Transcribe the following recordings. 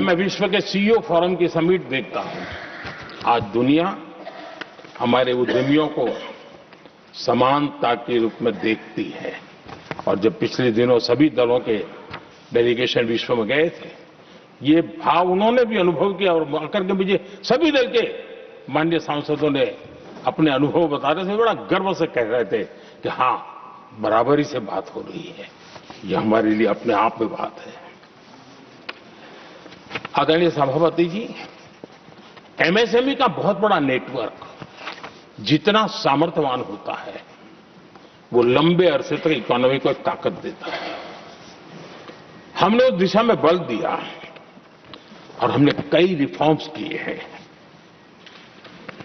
मैं विश्व के सीईओ फोरम की समिट देखता हूं, आज दुनिया हमारे उद्यमियों को समानता के रूप में देखती है। और जब पिछले दिनों सभी दलों के डेलीगेशन विश्व में गए थे, ये भाव उन्होंने भी अनुभव किया और आकर के मुझे सभी दल के माननीय सांसदों ने अपने अनुभव बता रहे थे, बड़ा गर्व से कह रहे थे कि हाँ, बराबरी से बात हो रही है। ये हमारे लिए अपने आप में बात है। आदरणीय सभापति जी, एमएसएमई का बहुत बड़ा नेटवर्क जितना सामर्थ्यवान होता है, वो लंबे अरसे तक इकोनॉमी को एक ताकत देता है। हमने उस दिशा में बल दिया और हमने कई रिफॉर्म्स किए हैं।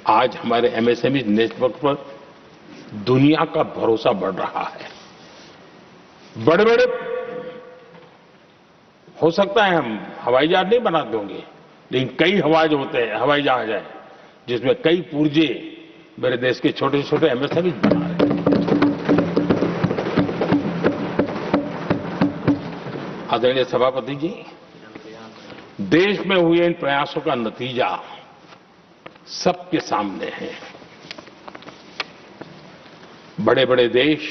आज हमारे एमएसएमई नेटवर्क पर दुनिया का भरोसा बढ़ रहा है। बड़े बड़े हो सकता है हम हवाई जहाज नहीं बना देंगे, लेकिन कई हवाई जहाज हैं जिसमें कई पुर्जे मेरे देश के छोटे छोटे एमएसएमई बना रहे हैं। आदरणीय सभापति जी, देश में हुए इन प्रयासों का नतीजा सबके सामने है। बड़े बड़े देश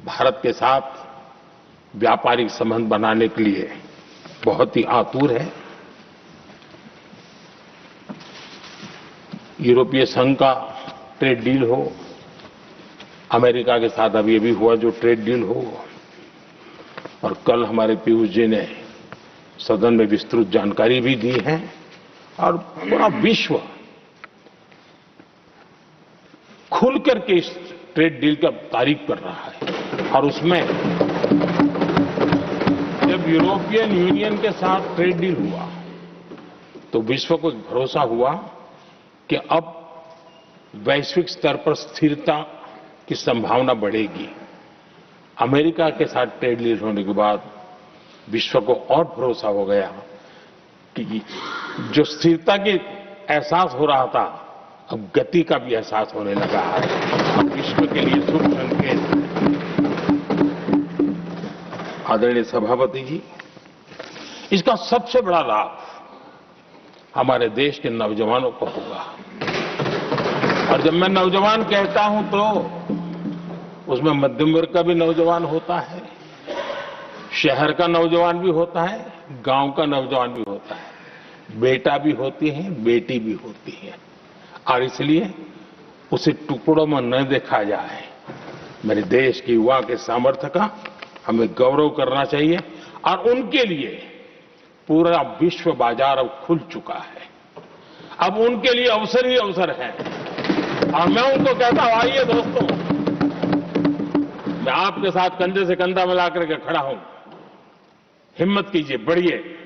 भारत के साथ व्यापारिक संबंध बनाने के लिए बहुत ही आतुर है। यूरोपीय संघ का ट्रेड डील हो, अमेरिका के साथ अभी अभी हुआ जो ट्रेड डील हो, और कल हमारे पीयूष जी ने सदन में विस्तृत जानकारी भी दी है। और पूरा विश्व खुल करके इस ट्रेड डील का तारीफ कर रहा है। और उसमें जब यूरोपियन यूनियन के साथ ट्रेड डील हुआ तो विश्व को भरोसा हुआ कि अब वैश्विक स्तर पर स्थिरता की संभावना बढ़ेगी। अमेरिका के साथ ट्रेड डील होने के बाद विश्व को और भरोसा हो गया कि जो स्थिरता की एहसास हो रहा था, अब गति का भी एहसास होने लगा है। अब विश्व के लिए शुभ संकेत। आदरणीय सभापति जी, इसका सबसे बड़ा लाभ हमारे देश के नौजवानों को होगा। और जब मैं नौजवान कहता हूं तो उसमें मध्यम वर्ग का भी नौजवान होता है, शहर का नौजवान भी होता है, गांव का नौजवान भी होता है, बेटा भी होती है, बेटी भी होती है। और इसलिए उसे टुकड़ों में न देखा जाए। मेरे देश के युवा के सामर्थ्य का हमें गौरव करना चाहिए। और उनके लिए पूरा विश्व बाजार अब खुल चुका है। अब उनके लिए अवसर ही अवसर है। और मैं उनको कहता हूं, आइए दोस्तों, मैं आपके साथ कंधे से कंधा मिलाकर के खड़ा हूं। हिम्मत कीजिए, बढ़िए।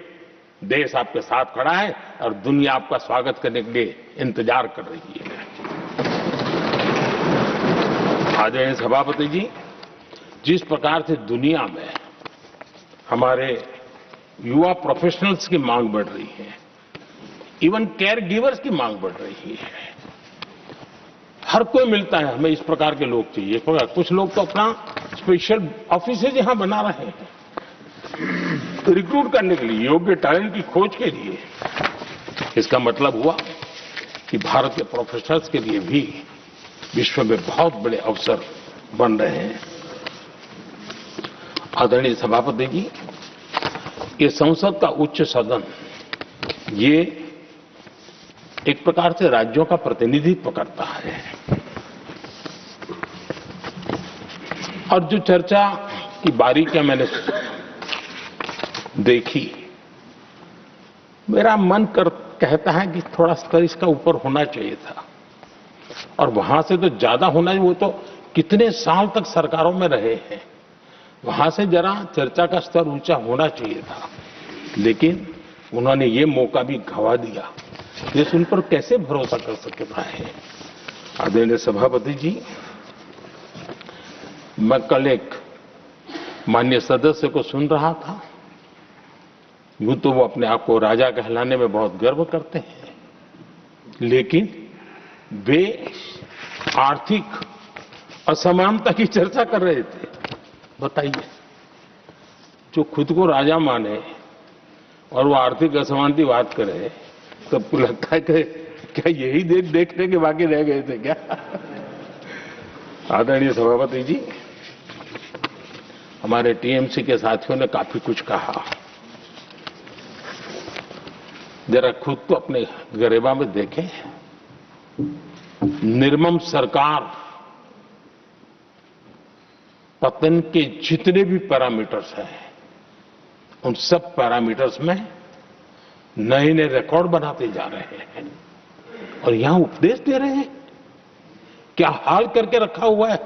देश आपके साथ खड़ा है और दुनिया आपका स्वागत करने के लिए इंतजार कर रही है। आदरणीय सभापति जी, जिस प्रकार से दुनिया में हमारे युवा प्रोफेशनल्स की मांग बढ़ रही है, इवन केयर गिवर्स की मांग बढ़ रही है। हर कोई मिलता है, हमें इस प्रकार के लोग चाहिए। कुछ लोग तो अपना स्पेशल ऑफिसेज यहां बना रहे हैं रिक्रूट करने के लिए, योग्य टैलेंट की खोज के लिए। इसका मतलब हुआ कि भारत के प्रोफेशनल्स के लिए भी विश्व में बहुत बड़े अवसर बन रहे हैं। आदरणीय सभापति जी, ये संसद का उच्च सदन, ये एक प्रकार से राज्यों का प्रतिनिधित्व करता है। और जो चर्चा की बारीकियां मैंने देखी, मेरा मन कहता है कि थोड़ा स्तर इसका ऊपर होना चाहिए था। और वहां से तो ज्यादा होना चाहिए। वो तो कितने साल तक सरकारों में रहे हैं, वहां से जरा चर्चा का स्तर ऊंचा होना चाहिए था। लेकिन उन्होंने ये मौका भी गंवा दिया। देश उन पर कैसे भरोसा कर सकता है। आदरणीय सभापति जी, मैं कल एक माननीय सदस्य को सुन रहा था। यूं तो वो अपने आप को राजा कहलाने में बहुत गर्व करते हैं, लेकिन वे आर्थिक असमानता की चर्चा कर रहे थे। बताइए, जो खुद को राजा माने और वो आर्थिक असमानता बात करे तो आपको लगता है कि क्या यही देखने के बाकी रह गए थे क्या? आदरणीय सभापति जी, हमारे टीएमसी के साथियों ने काफी कुछ कहा। जरा खुद तो अपने गरेबा में देखें। निर्मम सरकार पतन के जितने भी पैरामीटर्स हैं, उन सब पैरामीटर्स में नए नए रिकॉर्ड बनाते जा रहे हैं और यहां उपदेश दे रहे हैं। क्या हाल करके रखा हुआ है।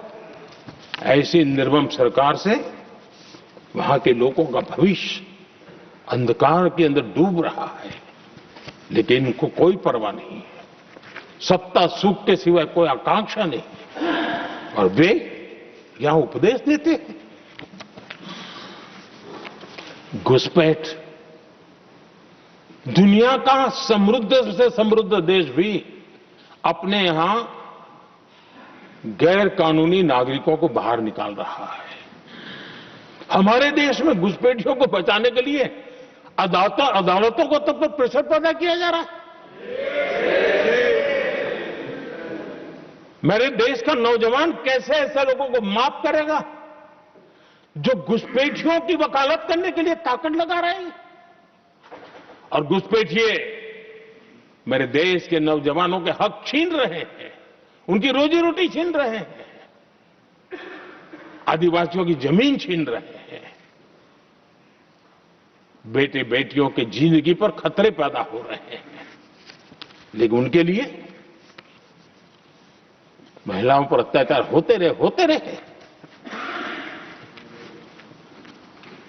ऐसी निर्मम सरकार से वहां के लोगों का भविष्य अंधकार के अंदर डूब रहा है, लेकिन इनको कोई परवाह नहीं है। सत्ता सुख के सिवाय कोई आकांक्षा नहीं और वे यहां उपदेश देते हैं। घुसपैठ, दुनिया का समृद्ध से समृद्ध देश भी अपने यहां गैर कानूनी नागरिकों को बाहर निकाल रहा है। हमारे देश में घुसपैठियों को बचाने के लिए अदालतों को तब तक प्रेशर पैदा किया जा रहा है। मेरे देश का नौजवान कैसे ऐसे लोगों को माफ करेगा जो घुसपैठियों की वकालत करने के लिए ताकत लगा रहे हैं। और घुसपैठिए मेरे देश के नौजवानों के हक छीन रहे हैं, उनकी रोजी रोटी छीन रहे हैं, आदिवासियों की जमीन छीन रहे हैं, बेटे बेटियों की जिंदगी पर खतरे पैदा हो रहे हैं। लेकिन उनके लिए महिलाओं पर अत्याचार होते रहे।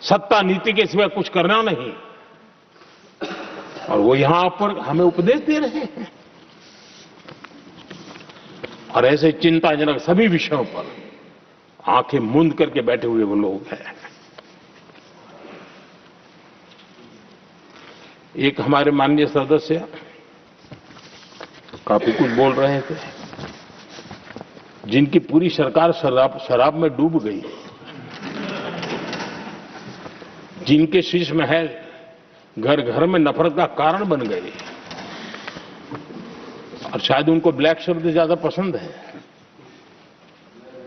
सत्ता नीति के सिवाय कुछ करना नहीं और वो यहां पर हमें उपदेश दे रहे हैं। और ऐसे चिंताजनक सभी विषयों पर आंखें मूंद करके बैठे हुए वो लोग हैं। एक हमारे माननीय सदस्य काफी कुछ बोल रहे थे, जिनकी पूरी सरकार शराब में डूब गई, जिनके शीश महल घर घर में नफरत का कारण बन गए और शायद उनको ब्लैक शब्द ज्यादा पसंद है।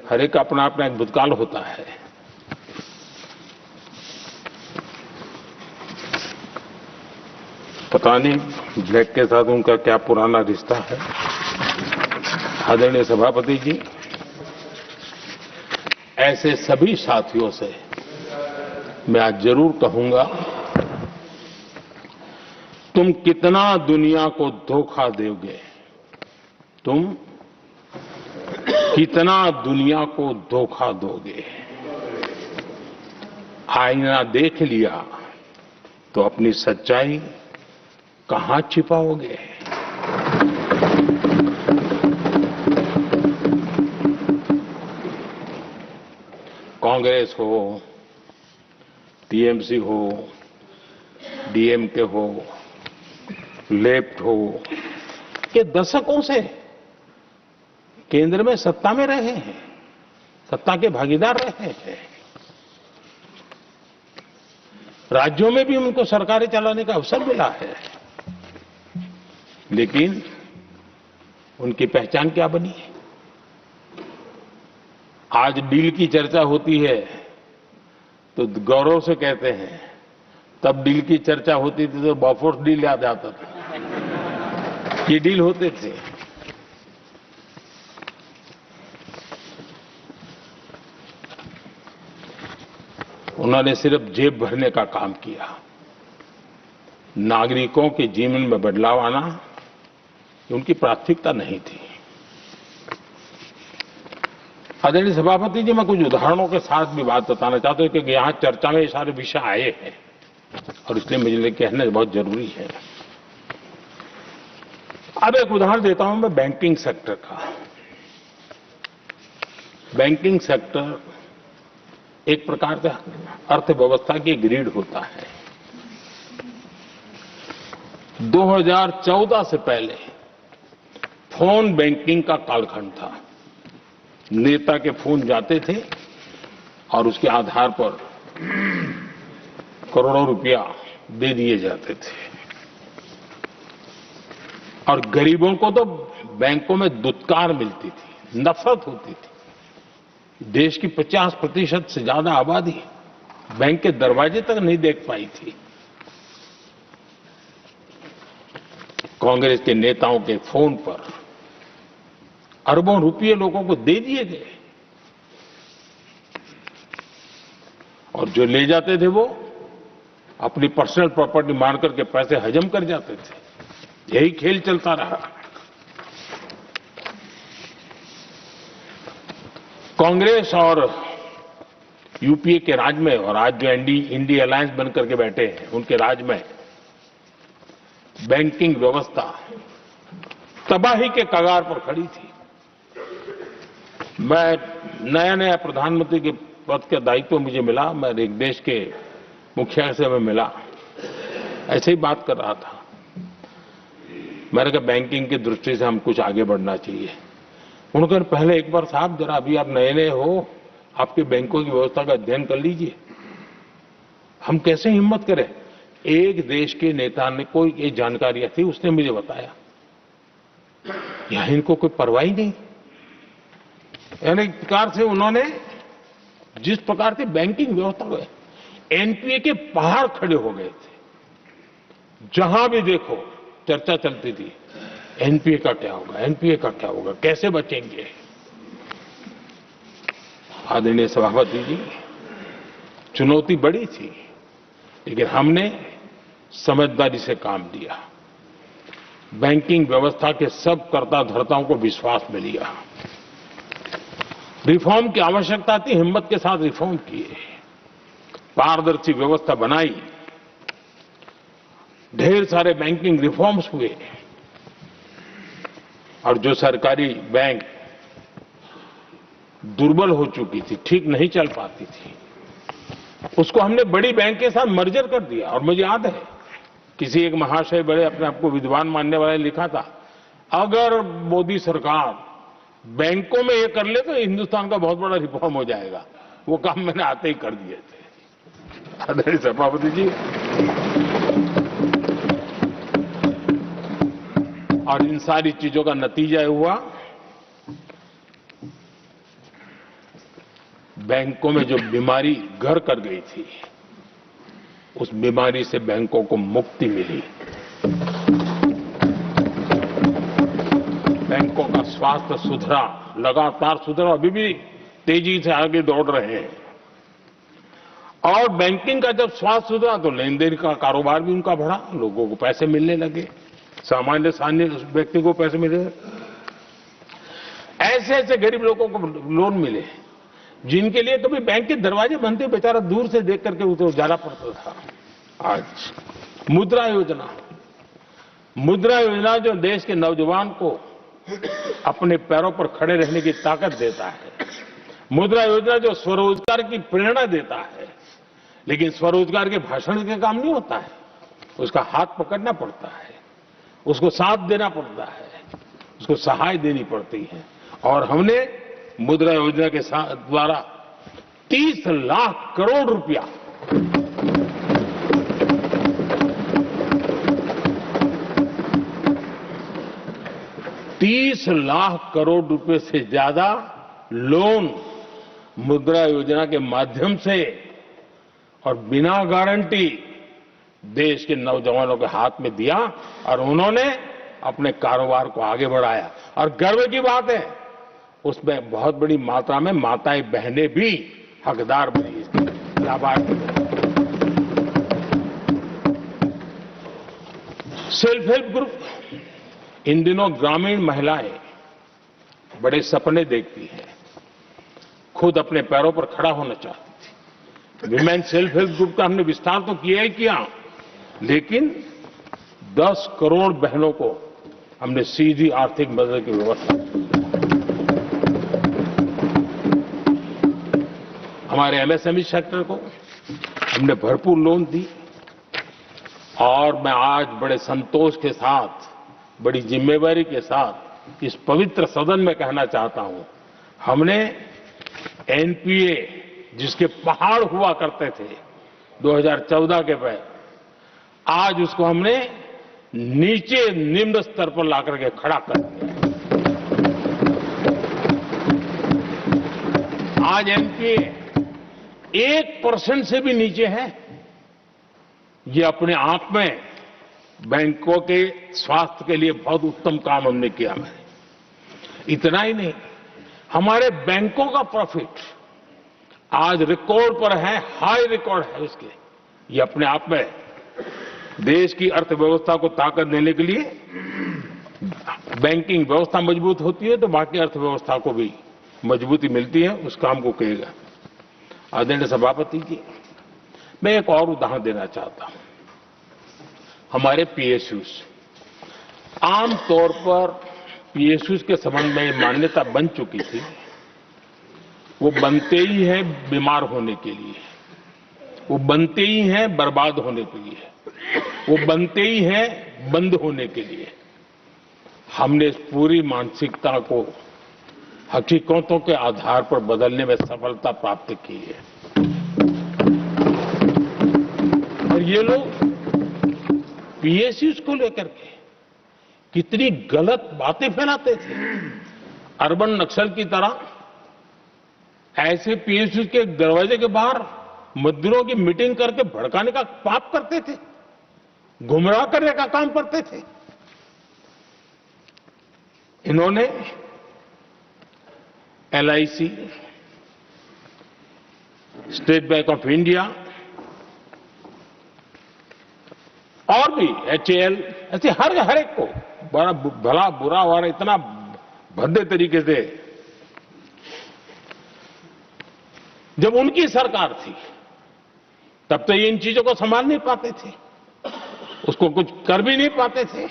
हर एक अपना अपना एक भूतकाल होता है। पता नहीं ब्लैक के साथ उनका क्या पुराना रिश्ता है। आदरणीय सभापति जी, ऐसे सभी साथियों से मैं आज जरूर कहूंगा, तुम कितना दुनिया को धोखा दोगे, तुम कितना दुनिया को धोखा दोगे। आईना देख लिया तो अपनी सच्चाई कहां छिपाओगे। कांग्रेस हो, टीएमसी हो, डीएमके हो, लेफ्ट हो, ये दशकों से केंद्र में सत्ता में रहे हैं, सत्ता के भागीदार रहे हैं। राज्यों में भी उनको सरकारें चलाने का अवसर मिला है, लेकिन उनकी पहचान क्या बनी है। आज डील की चर्चा होती है तो गौरव से कहते हैं, तब डील की चर्चा होती थी तो बॉफोर्स डील याद आता था। ये डील होते थे। उन्होंने सिर्फ जेब भरने का काम किया। नागरिकों के जीवन में बदलाव आना उनकी प्राथमिकता नहीं थी। आदरणीय सभापति जी, मैं कुछ उदाहरणों के साथ भी बात बताना चाहता हूं, क्योंकि यहां चर्चा में ये सारे विषय आए हैं और इसलिए मुझे कहना बहुत जरूरी है। अब एक उदाहरण देता हूं मैं बैंकिंग सेक्टर का। बैंकिंग सेक्टर एक प्रकार का अर्थव्यवस्था की ग्रिड होता है। 2014 से पहले फोन बैंकिंग का कालखंड था। नेता के फोन जाते थे और उसके आधार पर करोड़ों रुपया दे दिए जाते थे और गरीबों को तो बैंकों में दुत्कार मिलती थी, नफरत होती थी। देश की 50% से ज्यादा आबादी बैंक के दरवाजे तक नहीं देख पाई थी। कांग्रेस के नेताओं के फोन पर अरबों रुपये लोगों को दे दिए गए और जो ले जाते थे वो अपनी पर्सनल प्रॉपर्टी मान करके पैसे हजम कर जाते थे। यही खेल चलता रहा। कांग्रेस और यूपीए के राज में और आज जो इंडी अलायंस बनकर के बैठे हैं उनके राज में बैंकिंग व्यवस्था तबाही के कगार पर खड़ी थी। मैं नया प्रधानमंत्री के पद का दायित्व मुझे मिला, मैं एक देश के मुखिया से मैं मिला, ऐसे ही बात कर रहा था। मैंने कहा बैंकिंग की दृष्टि से हम कुछ आगे बढ़ना चाहिए। उन्होंने कहा पहले एक बार साहब जरा अभी आप नए हो, आपके बैंकों की व्यवस्था का अध्ययन कर लीजिए। हम कैसे हिम्मत करें? एक देश के नेता ने कोई ये जानकारियां थी, उसने मुझे बताया यहां इनको कोई परवाह ही नहीं। यानी एक प्रकार से उन्होंने जिस प्रकार से बैंकिंग व्यवस्था को एनपीए के पहाड़ खड़े हो गए थे। जहां भी देखो चर्चा चलती थी एनपीए का क्या होगा, एनपीए का क्या होगा, कैसे बचेंगे। आदरणीय सभापति जी, चुनौती बड़ी थी लेकिन हमने समझदारी से काम लिया। बैंकिंग व्यवस्था के सब कर्ता धर्ताओं को विश्वास में लिया। रिफॉर्म की आवश्यकता थी, हिम्मत के साथ रिफॉर्म किए, पारदर्शी व्यवस्था बनाई, ढेर सारे बैंकिंग रिफॉर्म्स हुए और जो सरकारी बैंक दुर्बल हो चुकी थी, ठीक नहीं चल पाती थी, उसको हमने बड़ी बैंक के साथ मर्जर कर दिया। और मुझे याद है किसी एक महाशय बड़े अपने आप को विद्वान मानने वाले ने लिखा था, अगर मोदी सरकार बैंकों में ये कर ले तो हिंदुस्तान का बहुत बड़ा रिफॉर्म हो जाएगा। वो काम मैंने आते ही कर दिए थे। आदरणीय सभापति जी, और इन सारी चीजों का नतीजा हुआ बैंकों में जो बीमारी घर कर गई थी उस बीमारी से बैंकों को मुक्ति मिली। बैंकों का स्वास्थ्य सुधरा, लगातार सुधरा, अभी भी तेजी से आगे दौड़ रहे हैं। और बैंकिंग का जब स्वास्थ्य सुधरा तो लेन देन का कारोबार भी उनका बढ़ा, लोगों को पैसे मिलने लगे, सामान्य व्यक्ति को पैसे मिले। ऐसे ऐसे गरीब लोगों को लोन मिले जिनके लिए कभी बैंक के दरवाजे बनते बेचारा दूर से देख करके उसे जाना पड़ता था। आज मुद्रा योजना जो देश के नौजवान को अपने पैरों पर खड़े रहने की ताकत देता है, मुद्रा योजना जो स्वरोजगार की प्रेरणा देता है, लेकिन स्वरोजगार के भाषण के काम नहीं होता है, उसका हाथ पकड़ना पड़ता है, उसको साथ देना पड़ता है, उसको सहाय देनी पड़ती है। और हमने मुद्रा योजना के द्वारा 30 लाख करोड़ रुपया $30 लाख से ज्यादा लोन मुद्रा योजना के माध्यम से और बिना गारंटी देश के नौजवानों के हाथ में दिया और उन्होंने अपने कारोबार को आगे बढ़ाया। और गर्व की बात है उसमें बहुत बड़ी मात्रा में माताएं बहनें भी हकदार बनी, लाभार्थी बनी। सेल्फ हेल्प ग्रुप, इन दिनों ग्रामीण महिलाएं बड़े सपने देखती हैं, खुद अपने पैरों पर खड़ा होना चाहती थी। विमेन सेल्फ हेल्प ग्रुप का हमने विस्तार तो किया ही किया, लेकिन 10 करोड़ बहनों को हमने सीधी आर्थिक मदद की व्यवस्था की। हमारे एमएसएमई सेक्टर को हमने भरपूर लोन दी। और मैं आज बड़े संतोष के साथ, बड़ी जिम्मेवारी के साथ इस पवित्र सदन में कहना चाहता हूं, हमने एनपीए जिसके पहाड़ हुआ करते थे 2014 के पहले, आज उसको हमने नीचे निम्न स्तर पर लाकर के खड़ा कर दिया। आज एनपीए 1% से भी नीचे है। ये अपने आप में बैंकों के स्वास्थ्य के लिए बहुत उत्तम काम हमने किया है। इतना ही नहीं, हमारे बैंकों का प्रॉफिट आज रिकॉर्ड पर है, हाई रिकॉर्ड है उसके। ये अपने आप में देश की अर्थव्यवस्था को ताकत देने के लिए, बैंकिंग व्यवस्था मजबूत होती है तो बाकी अर्थव्यवस्था को भी मजबूती मिलती है। उस काम को कहेगा। आदरणीय सभापति जी, मैं एक और उदाहरण देना चाहता हूं। हमारे पीएसयूज, आमतौर पर पीएसयूज के संबंध में मान्यता बन चुकी थी, वो बनते ही हैं बीमार होने के लिए, वो बनते ही हैं बर्बाद होने के लिए, वो बनते ही हैं बंद होने के लिए। हमने इस पूरी मानसिकता को हकीकतों के आधार पर बदलने में सफलता प्राप्त की है। और ये लोग पीएसयूज को लेकर के कितनी गलत बातें फैलाते थे। अर्बन नक्सल की तरह ऐसे पीएसयूज के दरवाजे के बाहर मजदूरों की मीटिंग करके भड़काने का पाप करते थे, गुमराह करने का काम करते थे। इन्होंने LIC, state bank of India और भी एचएएल, ऐसे हर एक को बड़ा भला बुरा और इतना भद्दे तरीके से, जब उनकी सरकार थी तब तो ये इन चीजों को संभाल नहीं पाते थे, उसको कुछ कर भी नहीं पाते थे।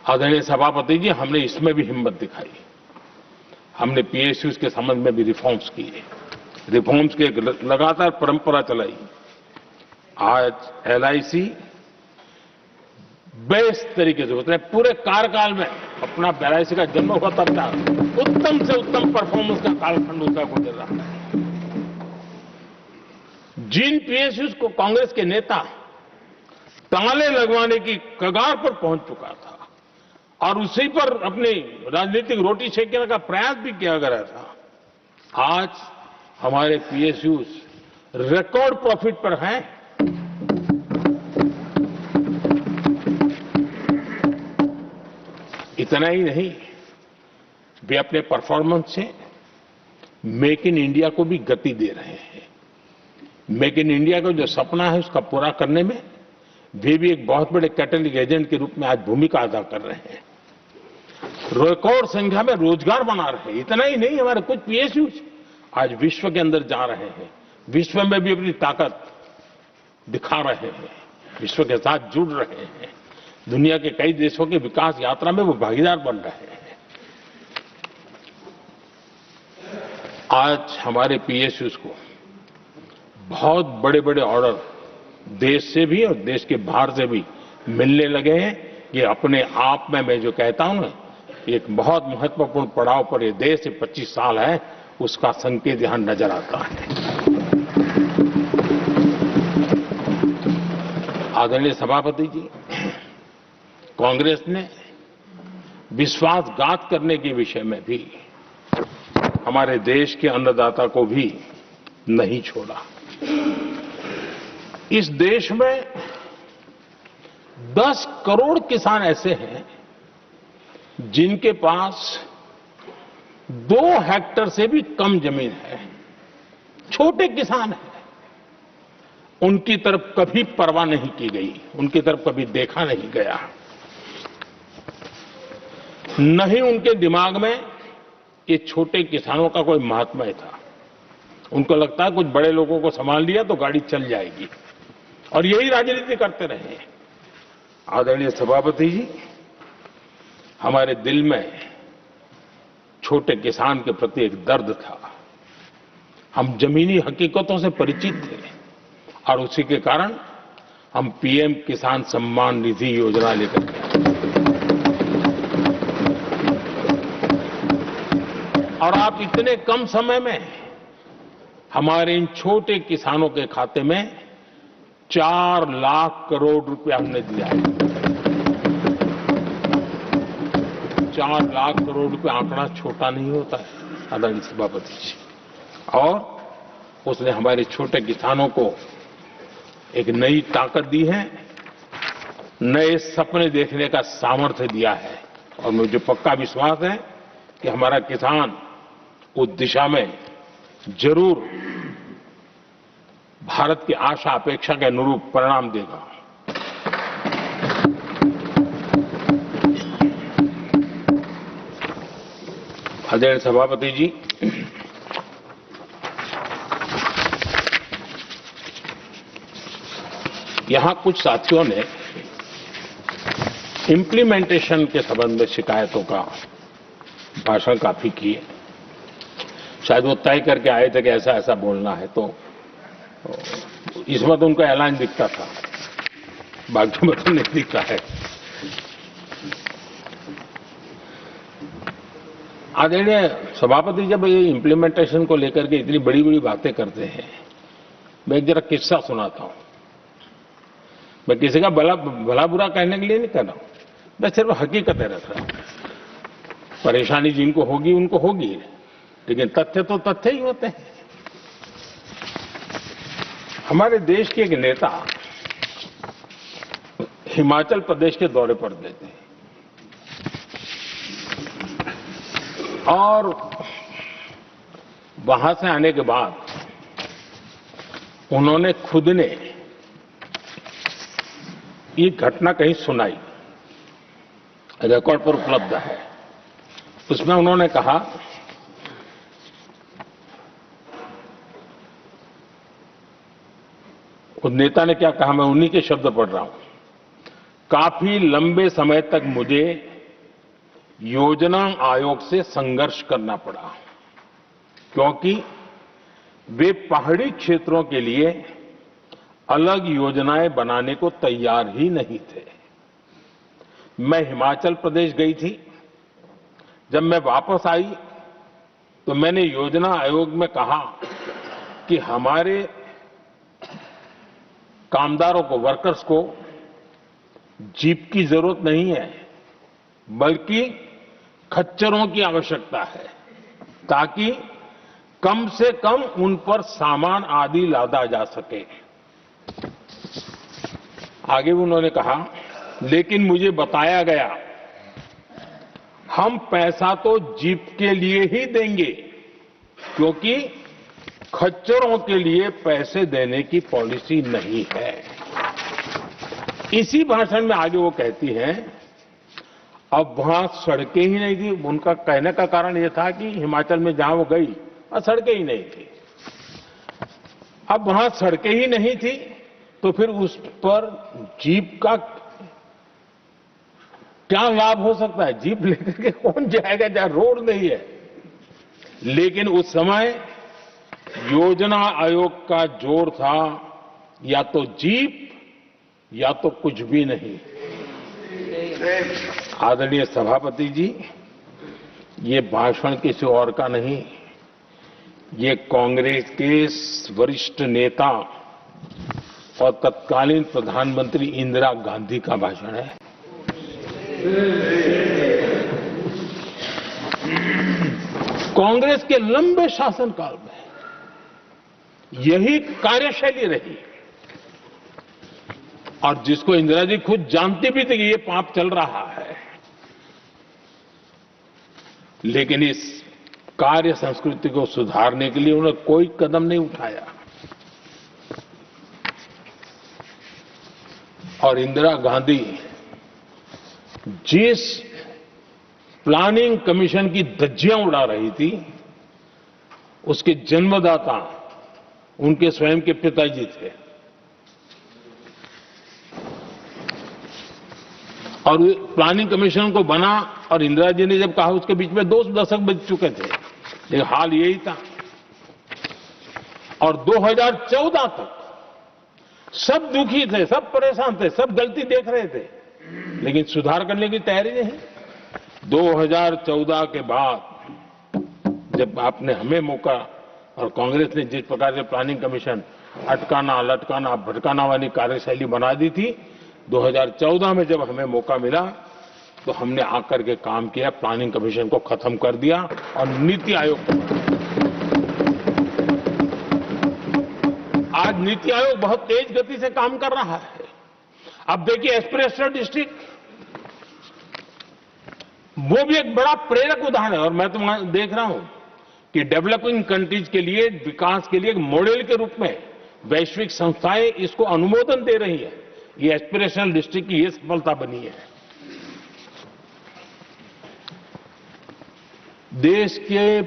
आदरणीय सभापति जी, हमने इसमें भी हिम्मत दिखाई। हमने पीएसयूज के संबंध में भी रिफॉर्म्स किए, रिफॉर्म्स की एक लगातार परंपरा चलाई। आज एलआईसी बेस्ट तरीके से, उसने पूरे कार्यकाल में अपना एलआईसी का जन्म हुआ तब तक उत्तम से उत्तम परफॉर्मेंस का कालखंड उसका गुजर रहा है। जिन पीएसयूज को कांग्रेस के नेता ताले लगवाने की कगार पर पहुंच चुका था और उसी पर अपनी राजनीतिक रोटी सेकने का प्रयास भी किया गया था, आज हमारे पीएसयूज रिकॉर्ड प्रॉफिट पर हैं। इतना ही नहीं, वे अपने परफॉर्मेंस से मेक इन इंडिया को भी गति दे रहे हैं। मेक इन इंडिया का जो सपना है उसका पूरा करने में वे भी एक बहुत बड़े कैटलिक एजेंट के रूप में आज भूमिका अदा कर रहे हैं। रिकॉर्ड संख्या में रोजगार बना रहे हैं। इतना ही नहीं, हमारे कुछ पीएसयूज आज विश्व के अंदर जा रहे हैं, विश्व में भी अपनी ताकत दिखा रहे हैं, विश्व के साथ जुड़ रहे हैं, दुनिया के कई देशों के विकास यात्रा में वो भागीदार बन रहे हैं। आज हमारे पीएसयूज को बहुत बड़े बड़े ऑर्डर देश से भी और देश के बाहर से भी मिलने लगे हैं। ये अपने आप में मैं जो कहता हूं ना, एक बहुत महत्वपूर्ण पड़ाव पर ये देश 25 साल है, उसका संकेत यहां नजर आता है। आदरणीय सभापति जी, कांग्रेस ने विश्वासघात करने के विषय में भी हमारे देश के अन्नदाता को भी नहीं छोड़ा। इस देश में 10 करोड़ किसान ऐसे हैं जिनके पास 2 हेक्टेयर से भी कम जमीन है, छोटे किसान हैं। उनकी तरफ कभी परवाह नहीं की गई, उनकी तरफ कभी देखा नहीं गया, नहीं उनके दिमाग में ये छोटे किसानों का कोई महात्मा था। उनको लगता है कुछ बड़े लोगों को संभाल लिया तो गाड़ी चल जाएगी, और यही राजनीति करते रहे। आदरणीय सभापति जी, हमारे दिल में छोटे किसान के प्रति एक दर्द था। हम जमीनी हकीकतों से परिचित थे और उसी के कारण हम पीएम किसान सम्मान निधि योजना लेकर के आए। और आप इतने कम समय में हमारे इन छोटे किसानों के खाते में 4 लाख करोड़ रुपया हमने दिया है। 4 लाख करोड़ रुपया आंकड़ा छोटा नहीं होता है आदरणीय सभापति जी। और उसने हमारे छोटे किसानों को एक नई ताकत दी है, नए सपने देखने का सामर्थ्य दिया है। और मुझे पक्का विश्वास है कि हमारा किसान उस दिशा में जरूर भारत की आशा अपेक्षा के अनुरूप परिणाम देगा। आदरणीय सभापति जी, यहां कुछ साथियों ने इम्प्लीमेंटेशन के संबंध में शिकायतों का भाषण काफी किए। शायद वो तय करके आए थे कि ऐसा ऐसा बोलना है, तो इस वक्त उनका ऐलान दिखता था, बाकी में तो नहीं दिखता है। आदरणीय सभापति, जब ये इम्प्लीमेंटेशन को लेकर के इतनी बड़ी बड़ी बातें करते हैं, मैं एक जरा किस्सा सुनाता हूं। मैं किसी का भला बुरा कहने के लिए नहीं कर रहा हूं, मैं सिर्फ हकीकतें रख रहा हूं। परेशानी जिनको होगी उनको होगी, लेकिन तथ्य तो तथ्य ही होते हैं। हमारे देश के एक नेता हिमाचल प्रदेश के दौरे पर गए थे और वहां से आने के बाद उन्होंने खुद ने ये घटना कहीं सुनाई, रिकॉर्ड पर उपलब्ध है। उसमें उन्होंने कहा, उस नेता ने क्या कहा, मैं उन्हीं के शब्द पढ़ रहा हूं। काफी लंबे समय तक मुझे योजना आयोग से संघर्ष करना पड़ा, क्योंकि वे पहाड़ी क्षेत्रों के लिए अलग योजनाएं बनाने को तैयार ही नहीं थे। मैं हिमाचल प्रदेश गई थी। जब मैं वापस आई तो मैंने योजना आयोग में कहा कि हमारे कामदारों को, वर्कर्स को जीप की जरूरत नहीं है, बल्कि खच्चरों की आवश्यकता है, ताकि कम से कम उन पर सामान आदि लादा जा सके। आगे उन्होंने कहा, लेकिन मुझे बताया गया हम पैसा तो जीप के लिए ही देंगे, क्योंकि खच्चरों के लिए पैसे देने की पॉलिसी नहीं है। इसी भाषण में आगे वो कहती हैं, अब वहां सड़कें ही नहीं थी। उनका कहने का कारण यह था कि हिमाचल में जहां वो गई वहां सड़कें ही नहीं थी। अब वहां सड़कें ही नहीं थी तो फिर उस पर जीप का क्या लाभ हो सकता है? जीप लेकर के कौन जाएगा जहां रोड नहीं है? लेकिन उस समय योजना आयोग का जोर था या तो जीप या तो कुछ भी नहीं। आदरणीय सभापति जी, ये भाषण किसी और का नहीं, ये कांग्रेस के वरिष्ठ नेता और तत्कालीन प्रधानमंत्री इंदिरा गांधी का भाषण है। कांग्रेस के लंबे शासनकाल में यही कार्यशैली रही, और जिसको इंदिरा जी खुद जानती भी थी कि ये पाप चल रहा है, लेकिन इस कार्य संस्कृति को सुधारने के लिए उन्होंने कोई कदम नहीं उठाया। और इंदिरा गांधी जिस प्लानिंग कमीशन की धज्जियां उड़ा रही थी, उसके जन्मदाता उनके स्वयं के पिताजी थे। और प्लानिंग कमीशन को बना और इंदिरा जी ने जब कहा, उसके बीच में 2 दशक बज चुके थे, लेकिन हाल यही था। और 2014 तक सब दुखी थे, सब परेशान थे, सब गलती देख रहे थे, लेकिन सुधार करने की तैयारी नहीं। 2014 के बाद जब आपने हमें मौका और कांग्रेस ने जिस प्रकार से प्लानिंग कमीशन अटकाना लटकाना भटकाना वाली कार्यशैली बना दी थी। 2014 में जब हमें मौका मिला तो हमने आकर के काम किया, प्लानिंग कमीशन को खत्म कर दिया और नीति आयोग को बनाया। आज नीति आयोग बहुत तेज गति से काम कर रहा है। अब देखिए एस्पिरेशनल डिस्ट्रिक्ट, वो भी एक बड़ा प्रेरक उदाहरण है। और मैं तो देख रहा हूं कि डेवलपिंग कंट्रीज के लिए, विकास के लिए एक मॉडल के रूप में वैश्विक संस्थाएं इसको अनुमोदन दे रही है। ये एस्पिरेशनल डिस्ट्रिक्ट की ये सफलता बनी है। देश के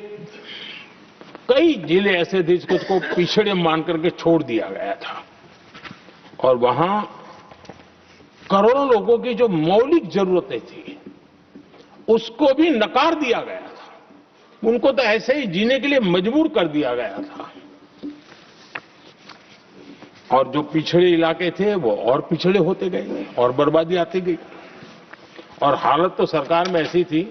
कई जिले ऐसे थे जिसको पिछड़े मान करके छोड़ दिया गया था और वहां करोड़ों लोगों की जो मौलिक जरूरतें थी उसको भी नकार दिया गया था। उनको तो ऐसे ही जीने के लिए मजबूर कर दिया गया था और जो पिछड़े इलाके थे वो और पिछड़े होते गए और बर्बादी आती गई। और हालत तो सरकार में ऐसी थी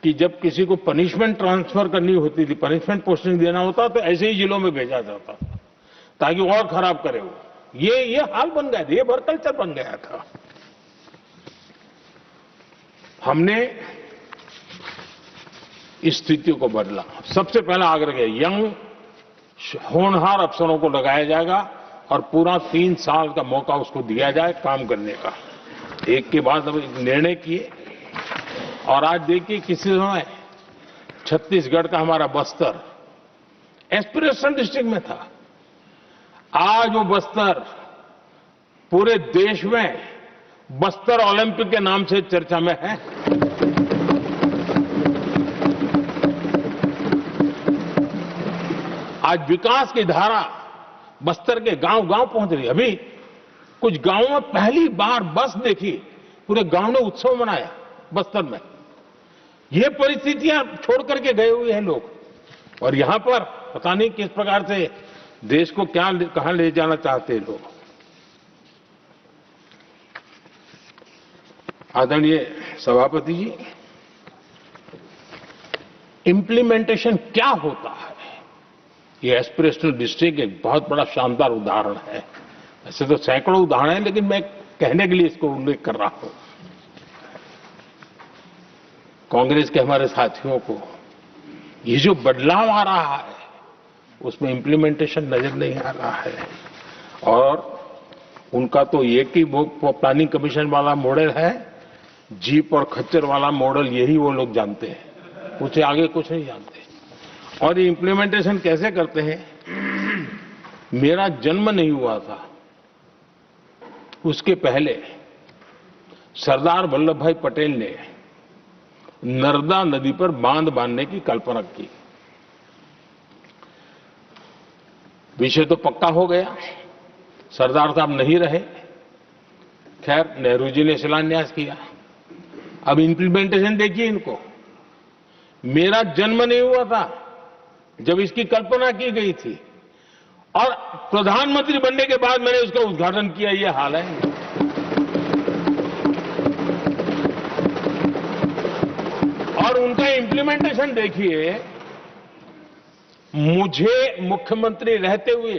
कि जब किसी को पनिशमेंट ट्रांसफर करनी होती थी, पनिशमेंट पोस्टिंग देना होता तो ऐसे ही जिलों में भेजा जाता था ताकि वो और खराब करे। वो ये हाल बन गया था, ये वर्क कल्चर बन गया था। हमने इस स्थिति को बदला। सबसे पहला आग्रह किया, यंग होनहार अफसरों को लगाया जाएगा और पूरा 3 साल का मौका उसको दिया जाए काम करने का। एक के बाद अब निर्णय किए और आज देखिए किसी समय छत्तीसगढ़ का हमारा बस्तर एस्पिरेशनल डिस्ट्रिक्ट में था। आज वो बस्तर पूरे देश में बस्तर ओलंपिक के नाम से चर्चा में है। आज विकास की धारा बस्तर के गांव-गांव पहुंच रही है। अभी कुछ गांवों में पहली बार बस देखी, पूरे गांव ने उत्सव मनाया बस्तर में। ये परिस्थितियां छोड़ करके गए हुए हैं लोग और यहां पर पता नहीं किस प्रकार से देश को कहां ले जाना चाहते हैं लोग। आदरणीय सभापति जी, इंप्लीमेंटेशन क्या होता है, ये एस्पिरेशनल डिस्ट्रिक्ट एक बहुत बड़ा शानदार उदाहरण है। ऐसे तो सैकड़ों उदाहरण हैं लेकिन मैं कहने के लिए इसको उल्लेख कर रहा हूं। कांग्रेस के हमारे साथियों को ये जो बदलाव आ रहा है उसमें इंप्लीमेंटेशन नजर नहीं आ रहा है और उनका तो एक ही वो प्लानिंग कमीशन वाला मॉडल है, जीप और खच्चर वाला मॉडल, यही वो लोग जानते हैं, उससे आगे कुछ नहीं जानते। और ये इंप्लीमेंटेशन कैसे करते हैं, मेरा जन्म नहीं हुआ था उसके पहले सरदार वल्लभ भाई पटेल ने नर्मदा नदी पर बांध बांधने की कल्पना की। विषय तो पक्का हो गया, सरदार साहब नहीं रहे, खैर नेहरू जी ने शिलान्यास किया। अब इंप्लीमेंटेशन देखिए इनको। मेरा जन्म नहीं हुआ था जब इसकी कल्पना की गई थी और प्रधानमंत्री बनने के बाद मैंने उसका उद्घाटन किया, ये हाल है। और उनका इंप्लीमेंटेशन देखिए, मुझे मुख्यमंत्री रहते हुए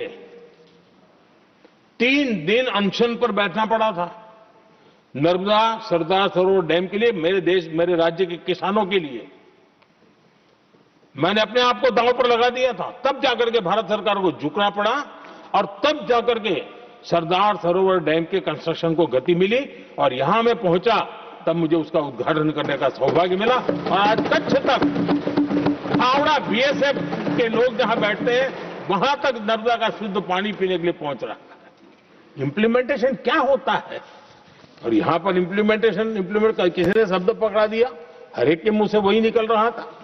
3 दिन अनशन पर बैठना पड़ा था नर्मदा सरदार सरोवर डैम के लिए, मेरे राज्य के किसानों के लिए। मैंने अपने आप को दांव पर लगा दिया था, तब जाकर के भारत सरकार को झुकना पड़ा और तब जाकर के सरदार सरोवर डैम के कंस्ट्रक्शन को गति मिली और यहां मैं पहुंचा तब मुझे उसका उद्घाटन करने का सौभाग्य मिला। और आज कच्छ तक हावड़ा बीएसएफ के लोग जहां बैठते हैं वहां तक नर्मदा का शुद्ध पानी पीने के लिए पहुंच रहा है। इंप्लीमेंटेशन क्या होता है और यहां पर इंप्लीमेंट कर किसी ने शब्द पकड़ा दिया, हर एक के मुंह से वही निकल रहा था।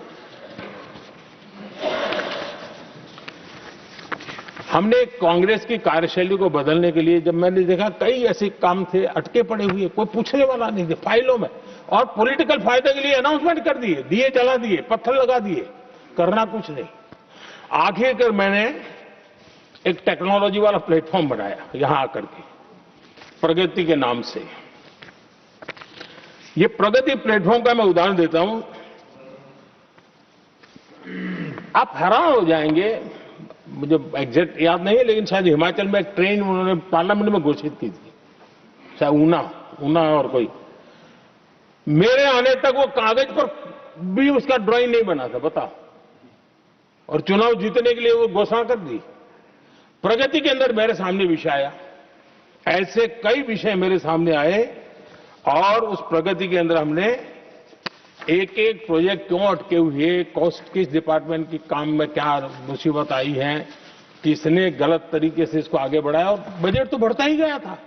हमने कांग्रेस की कार्यशैली को बदलने के लिए, जब मैंने देखा कई ऐसे काम थे अटके पड़े हुए, कोई पूछने वाला नहीं थे फाइलों में, और पॉलिटिकल फायदे के लिए अनाउंसमेंट कर दिए, दिए जला दिए, पत्थर लगा दिए, करना कुछ नहीं। आखिरकार मैंने एक टेक्नोलॉजी वाला प्लेटफॉर्म बनाया यहां आकर के, प्रगति के नाम से। ये प्रगति प्लेटफॉर्म का मैं उदाहरण देता हूं, आप हैरान हो जाएंगे। मुझे एग्जैक्ट याद नहीं है, लेकिन शायद हिमाचल में एक ट्रेन उन्होंने पार्लियामेंट में घोषित की थी, शायद ऊना और कोई। मेरे आने तक वो कागज पर भी उसका ड्राइंग नहीं बना था, बताओ। और चुनाव जीतने के लिए वो घोषणा कर दी। प्रगति के अंदर मेरे सामने विषय आया, ऐसे कई विषय मेरे सामने आए और उस प्रगति के अंदर हमने एक एक प्रोजेक्ट क्यों अटके हुए, कॉस्ट किस डिपार्टमेंट की काम में क्या मुसीबत आई है, किसने गलत तरीके से इसको आगे बढ़ाया, और बजट तो बढ़ता ही गया था।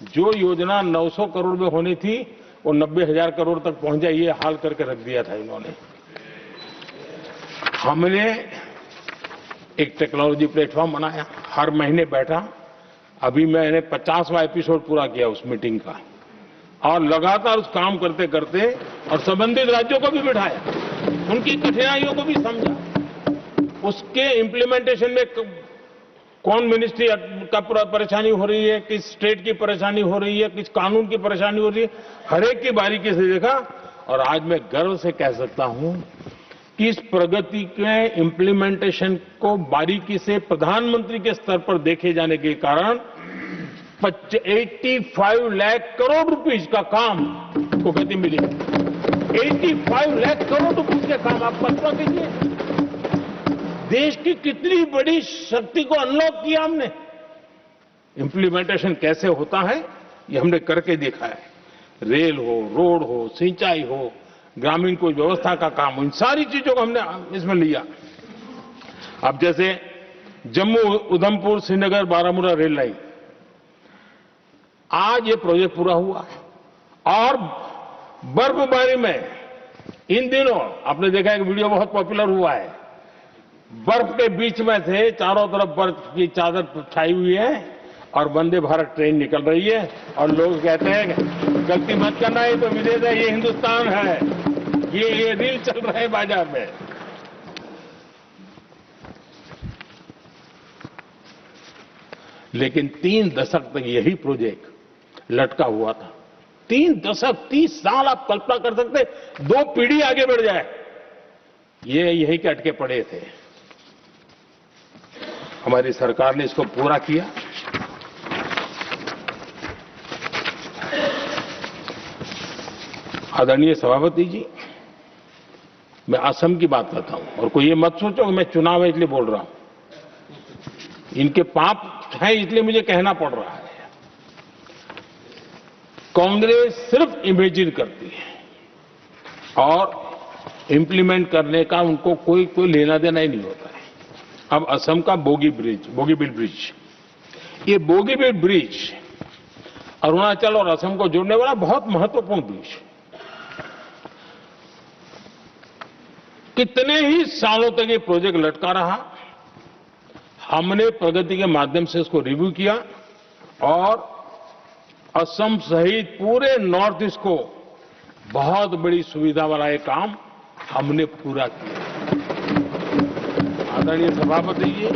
जो योजना 900 करोड़ में होनी थी वो 90,000 करोड़ तक पहुंच जाए, ये हाल करके रख दिया था इन्होंने। हमने एक टेक्नोलॉजी प्लेटफॉर्म बनाया, हर महीने बैठा, अभी मैंने 50वां एपिसोड पूरा किया उस मीटिंग का, और लगातार उस काम करते करते और संबंधित राज्यों को भी बिठाया, उनकी कठिनाइयों को भी समझा, उसके इम्प्लीमेंटेशन में कौन मिनिस्ट्री का परेशानी हो रही है, किस स्टेट की परेशानी हो रही है, किस कानून की परेशानी हो रही है, हर एक की बारीकी से देखा। और आज मैं गर्व से कह सकता हूं कि इस प्रगति के इम्प्लीमेंटेशन को बारीकी से प्रधानमंत्री के स्तर पर देखे जाने के कारण 85 लाख करोड़ रुपीस का काम को गति मिली। 85 लाख करोड़ रुपीस के काम, आप कल्पना कीजिए देश की कितनी बड़ी शक्ति को अनलॉक किया हमने। इंप्लीमेंटेशन कैसे होता है ये हमने करके देखा है। रेल हो, रोड हो, सिंचाई हो, ग्रामीण कोई व्यवस्था का काम हो, इन सारी चीजों को हमने इसमें लिया। अब जैसे जम्मू उधमपुर श्रीनगर बारामूला रेल लाइन, आज ये प्रोजेक्ट पूरा हुआ। और बर्फबारी में इन दिनों आपने देखा एक वीडियो बहुत पॉपुलर हुआ है, बर्फ के बीच में से चारों तरफ बर्फ की चादर छाई हुई है और वंदे भारत ट्रेन निकल रही है, और लोग कहते हैं गलती मत करना, ये तो विदेश है, ये हिंदुस्तान है, ये रील चल रहे हैं बाजार में। लेकिन 3 दशक तक यही प्रोजेक्ट लटका हुआ था। 3 दशक, 30 साल, आप कल्पना कर सकते, 2 पीढ़ी आगे बढ़ जाए, ये यही के अटके पड़े थे। हमारी सरकार ने इसको पूरा किया। आदरणीय सभापति जी, मैं असम की बात करता हूं, और कोई ये मत सोचो कि मैं चुनाव है इसलिए बोल रहा हूं। इनके पाप है इसलिए मुझे कहना पड़ रहा है। कांग्रेस सिर्फ इमेजिन करती है और इंप्लीमेंट करने का उनको कोई लेना देना ही नहीं होता है। अब असम का बोगीबील ब्रिज, ये बोगीबील ब्रिज अरुणाचल और असम को जोड़ने वाला बहुत महत्वपूर्ण ब्रिज, कितने ही सालों तक ये प्रोजेक्ट लटका रहा। हमने प्रगति के माध्यम से इसको रिव्यू किया और असम सहित पूरे नॉर्थ ईस्ट को बहुत बड़ी सुविधा वाला ये काम हमने पूरा किया। आदरणीय सभापति जी,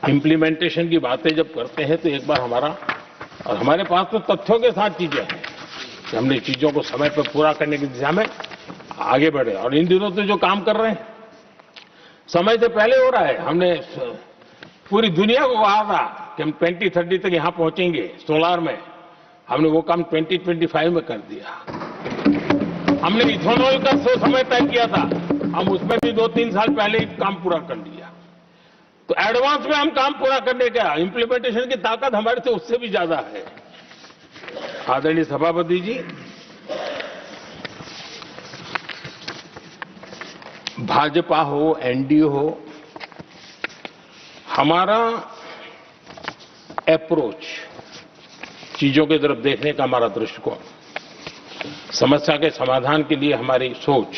इंप्लीमेंटेशन की बातें जब करते हैं तो एक बार हमारे पास तो तथ्यों के साथ चीजें हैं कि हमने चीजों को समय पर पूरा करने की दिशा में आगे बढ़े। और इन दिनों तो जो काम कर रहे हैं समय से पहले हो रहा है। हमने पूरी दुनिया को कहा था कि हम 2030 तक यहां पहुंचेंगे सोलार में, हमने वो काम 2025 में कर दिया। हमने इथेनॉल का समय तय किया था, हम उसमें भी 2-3 साल पहले ही काम पूरा कर लिया। तो एडवांस में हम काम पूरा करने का, इंप्लीमेंटेशन की ताकत हमारे से उससे भी ज्यादा है। आदरणीय सभापति जी, भाजपा हो, एनडीए हो, हमारा अप्रोच, चीजों की तरफ देखने का हमारा दृष्टिकोण, समस्या के समाधान के लिए हमारी सोच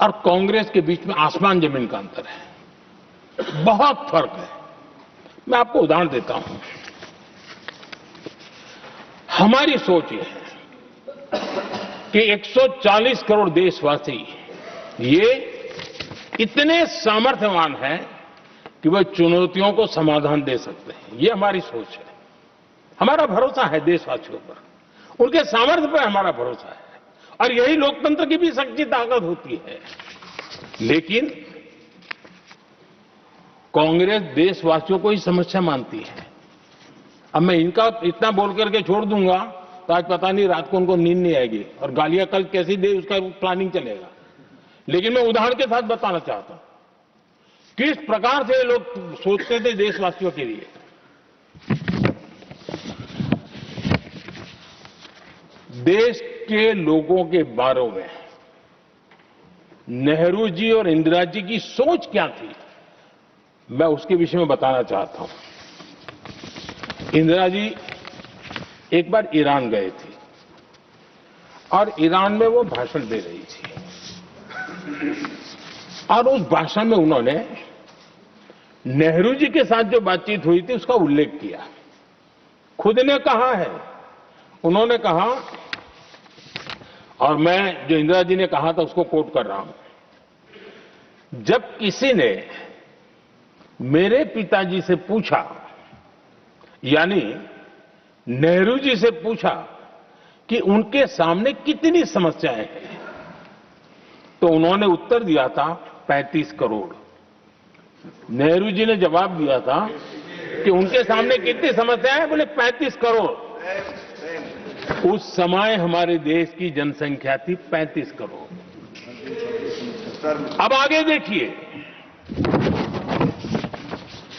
और कांग्रेस के बीच में आसमान जमीन का अंतर है, बहुत फर्क है। मैं आपको उदाहरण देता हूं। हमारी सोच ये है कि 140 करोड़ देशवासी ये इतने सामर्थ्यवान हैं कि वह चुनौतियों को समाधान दे सकते हैं। ये हमारी सोच है, हमारा भरोसा है देशवासियों पर। उनके सामर्थ्य पर हमारा भरोसा है और यही लोकतंत्र की भी सच्ची ताकत होती है। लेकिन कांग्रेस देशवासियों को ही समस्या मानती है। अब मैं इनका इतना बोल करके छोड़ दूंगा तो आज पता नहीं रात को उनको नींद नहीं आएगी और गालियां कल कैसी दे उसका प्लानिंग चलेगा। लेकिन मैं उदाहरण के साथ बताना चाहता हूं किस प्रकार से लोग सोचते थे देशवासियों के लिए। देश के लोगों के बारे में नेहरू जी और इंदिरा जी की सोच क्या थी, मैं उसके विषय में बताना चाहता हूं। इंदिरा जी एक बार ईरान गए थे और ईरान में वो भाषण दे रही थी और उस भाषण में उन्होंने नेहरू जी के साथ जो बातचीत हुई थी उसका उल्लेख किया। खुद ने कहा है, उन्होंने कहा, और मैं जो इंदिरा जी ने कहा था उसको कोट कर रहा हूं, जब किसी ने मेरे पिताजी से पूछा, यानी नेहरू जी से पूछा कि उनके सामने कितनी समस्याएं हैं, तो उन्होंने उत्तर दिया था 35 करोड़। नेहरू जी ने जवाब दिया था कि उनके सामने कितनी समस्याएं हैं, बोले 35 करोड़। उस समय हमारे देश की जनसंख्या थी 35 करोड़। अब आगे देखिए,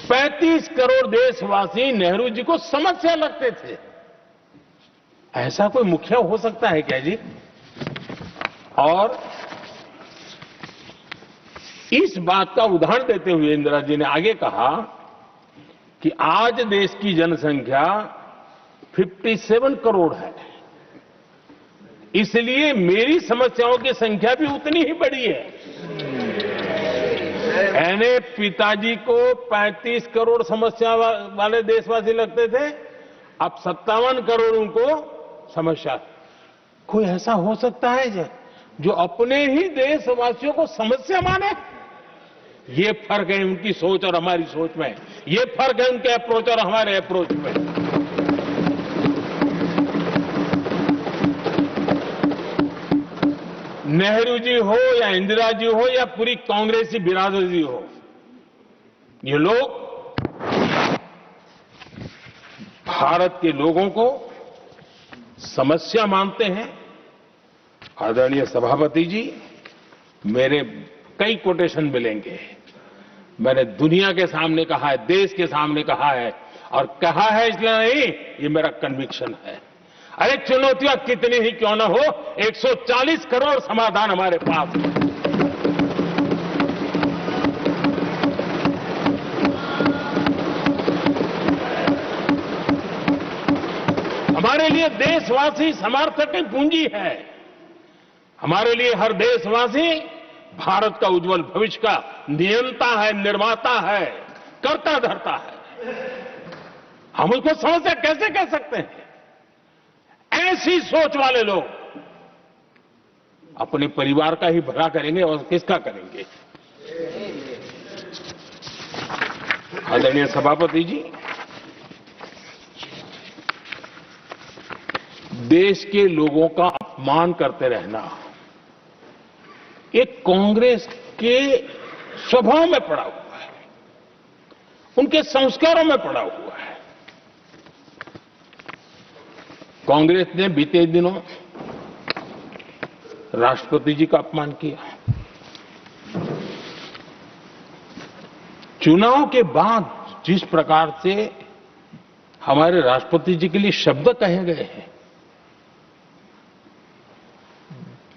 35 करोड़ देशवासी नेहरू जी को समस्या लगते थे। ऐसा कोई मुखिया हो सकता है क्या जी? और इस बात का उदाहरण देते हुए इंदिरा जी ने आगे कहा कि आज देश की जनसंख्या 57 करोड़ है, इसलिए मेरी समस्याओं की संख्या भी उतनी ही बड़ी है। यानी पिताजी को 35 करोड़ समस्या वाले देशवासी लगते थे, अब 57 करोड़ उनको समस्या। कोई ऐसा हो सकता है जो अपने ही देशवासियों को समस्या माने? ये फर्क है उनकी सोच और हमारी सोच में, ये फर्क है उनके अप्रोच और हमारे अप्रोच में। नेहरू जी हो या इंदिरा जी हो या पूरी कांग्रेसी बिरादरी हो, ये लोग भारत के लोगों को समस्या मानते हैं। आदरणीय सभापति जी, मेरे कई कोटेशन मिलेंगे। मैंने दुनिया के सामने कहा है, देश के सामने कहा है, और कहा है इसलिए नहीं, ये मेरा कन्विक्शन है। अरे चुनौतियां कितनी ही क्यों ना हो, 140 करोड़ समाधान हमारे पास है। हमारे लिए देशवासी समर्थक की पूंजी है। हमारे लिए हर देशवासी भारत का उज्जवल भविष्य का नियंता है, निर्माता है, कर्ता धर्ता है। हम उसको समस्या कैसे कह सकते हैं? ऐसी सोच वाले लोग अपने परिवार का ही भला करेंगे और किसका करेंगे? आदरणीय सभापति जी, देश के लोगों का अपमान करते रहना ये कांग्रेस के स्वभाव में पड़ा हुआ है, उनके संस्कारों में पड़ा हुआ है। कांग्रेस ने बीते दिनों राष्ट्रपति जी का अपमान किया। चुनाव के बाद जिस प्रकार से हमारे राष्ट्रपति जी के लिए शब्द कहे गए हैं,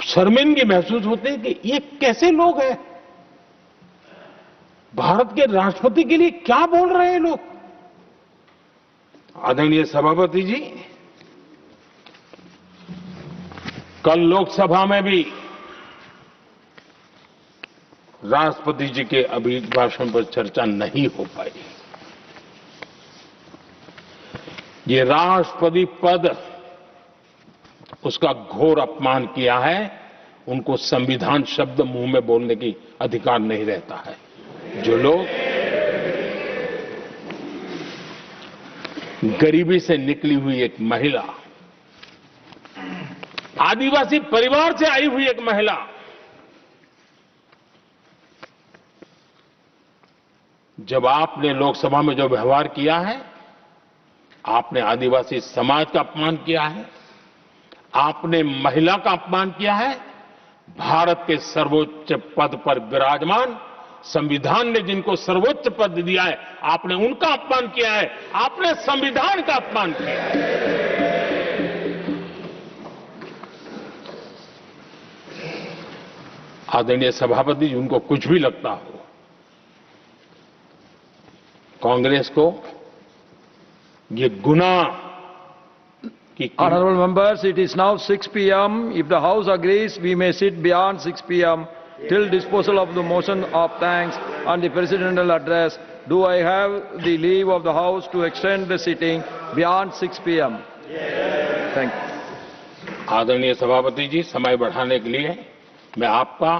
शर्मिंदगी महसूस होती है कि ये कैसे लोग हैं? भारत के राष्ट्रपति के लिए क्या बोल रहे हैं लोग? आदरणीय सभापति जी, कल लोकसभा में भी राष्ट्रपति जी के अभिभाषण पर चर्चा नहीं हो पाई। ये राष्ट्रपति पद, उसका घोर अपमान किया है। उनको संविधान शब्द मुंह में बोलने की अधिकार नहीं रहता है। जो लोग गरीबी से निकली हुई एक महिला आदिवासी परिवार से आई हुई एक महिला जब आपने लोकसभा में जो व्यवहार किया है, आपने आदिवासी समाज का अपमान किया है, आपने महिला का अपमान किया है, भारत के सर्वोच्च पद पर विराजमान संविधान ने जिनको सर्वोच्च पद दिया है, आपने उनका अपमान किया है, आपने संविधान का अपमान किया है। आदरणीय सभापति जी, उनको कुछ भी लगता हो, कांग्रेस को ये गुनाह की Honorable members, it is now 6 p.m. If the House agrees, we may sit beyond 6 p.m. till disposal of the motion of thanks and the presidential address. Do I have the leave of the House to extend the sitting beyond 6 p.m.? Yes. Thank you. आदरणीय सभापति जी, समय बढ़ाने के लिए मैं आपका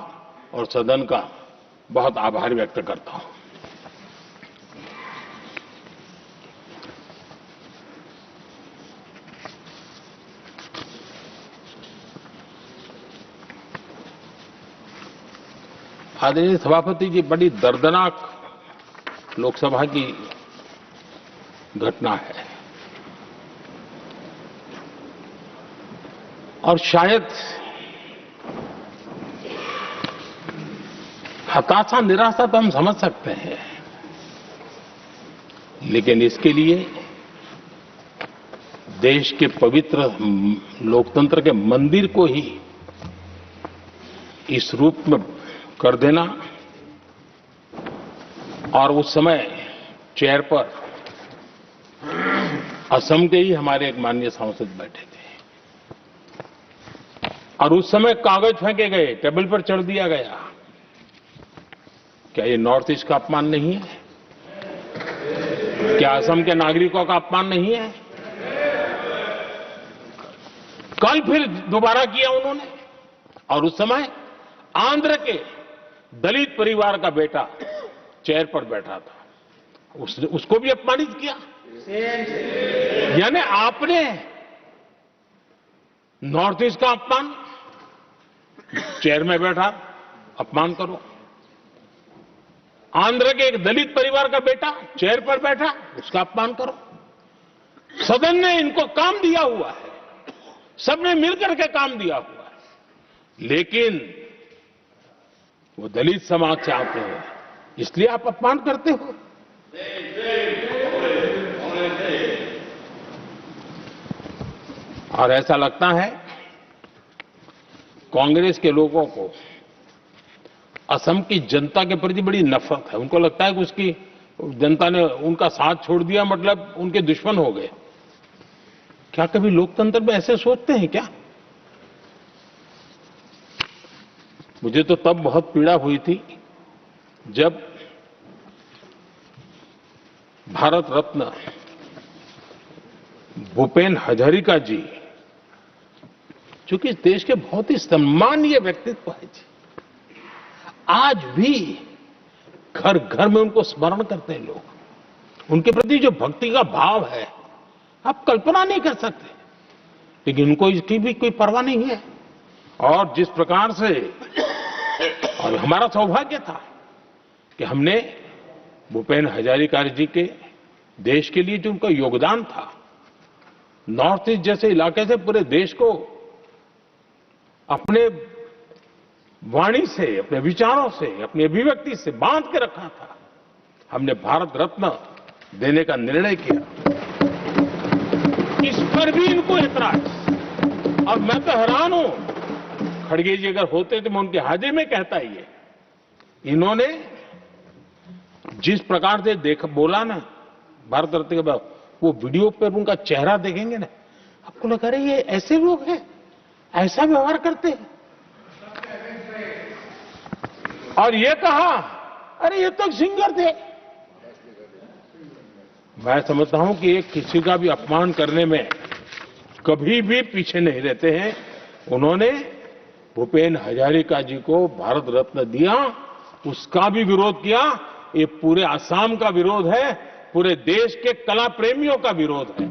और सदन का बहुत आभार व्यक्त करता हूं। आदरणीय सभापति जी, बड़ी दर्दनाक लोकसभा की घटना है और शायद हताशा निराशा तो हम समझ सकते हैं, लेकिन इसके लिए देश के पवित्र लोकतंत्र के मंदिर को ही इस रूप में कर देना, और उस समय चेयर पर असम के ही हमारे एक माननीय सांसद बैठे थे और उस समय कागज फेंके गए, टेबल पर चढ़ दिया गया। क्या ये नॉर्थ ईस्ट का अपमान नहीं है? क्या असम के नागरिकों का अपमान नहीं है? कल फिर दोबारा किया उन्होंने, और उस समय आंध्र के दलित परिवार का बेटा चेयर पर बैठा था, उसको भी अपमानित किया। यानी आपने नॉर्थ ईस्ट का अपमान, चेयर में बैठा अपमान करो, आंध्र के एक दलित परिवार का बेटा चेयर पर बैठा, उसका अपमान करो। सदन ने इनको काम दिया हुआ है, सबने मिलकर के काम दिया हुआ है, लेकिन वो दलित समाज से आते हैं, इसलिए आप अपमान करते हो। और ऐसा लगता है कांग्रेस के लोगों को असम की जनता के प्रति बड़ी नफरत है। उनको लगता है कि उसकी जनता ने उनका साथ छोड़ दिया, मतलब उनके दुश्मन हो गए। क्या कभी लोकतंत्र में ऐसे सोचते हैं क्या? मुझे तो तब बहुत पीड़ा हुई थी जब भारत रत्न भूपेन हजारिका जी, जो कि इस देश के बहुत ही सम्मानीय व्यक्तित्व है जी, आज भी घर घर में उनको स्मरण करते हैं लोग। उनके प्रति जो भक्ति का भाव है आप कल्पना नहीं कर सकते, लेकिन उनको इसकी भी कोई परवाह नहीं है। और जिस प्रकार से, और हमारा सौभाग्य था कि हमने भूपेन हजारिका जी के देश के लिए जो उनका योगदान था, नॉर्थ ईस्ट जैसे इलाके से पूरे देश को अपने वाणी से, अपने विचारों से, अपनी अभिव्यक्ति से बांध के रखा था। हमने भारत रत्न देने का निर्णय किया, इस पर भी इनको ऐतराज। और मैं तो हैरान हूं, खड़गे जी अगर होते तो मैं उनकी हाजिरी में कहता ही है, इन्होंने जिस प्रकार से बोला ना भारत रत्न के बाद, वो वीडियो पर उनका चेहरा देखेंगे ना, आपको लगा रहे ये ऐसे लोग हैं, ऐसा व्यवहार करते हैं। और ये कहा, अरे ये तो सिंगर थे। मैं समझता हूं कि एक किसी का भी अपमान करने में कभी भी पीछे नहीं रहते हैं। उन्होंने भूपेन हजारिका जी को भारत रत्न दिया, उसका भी विरोध किया। ये पूरे असम का विरोध है, पूरे देश के कला प्रेमियों का विरोध है।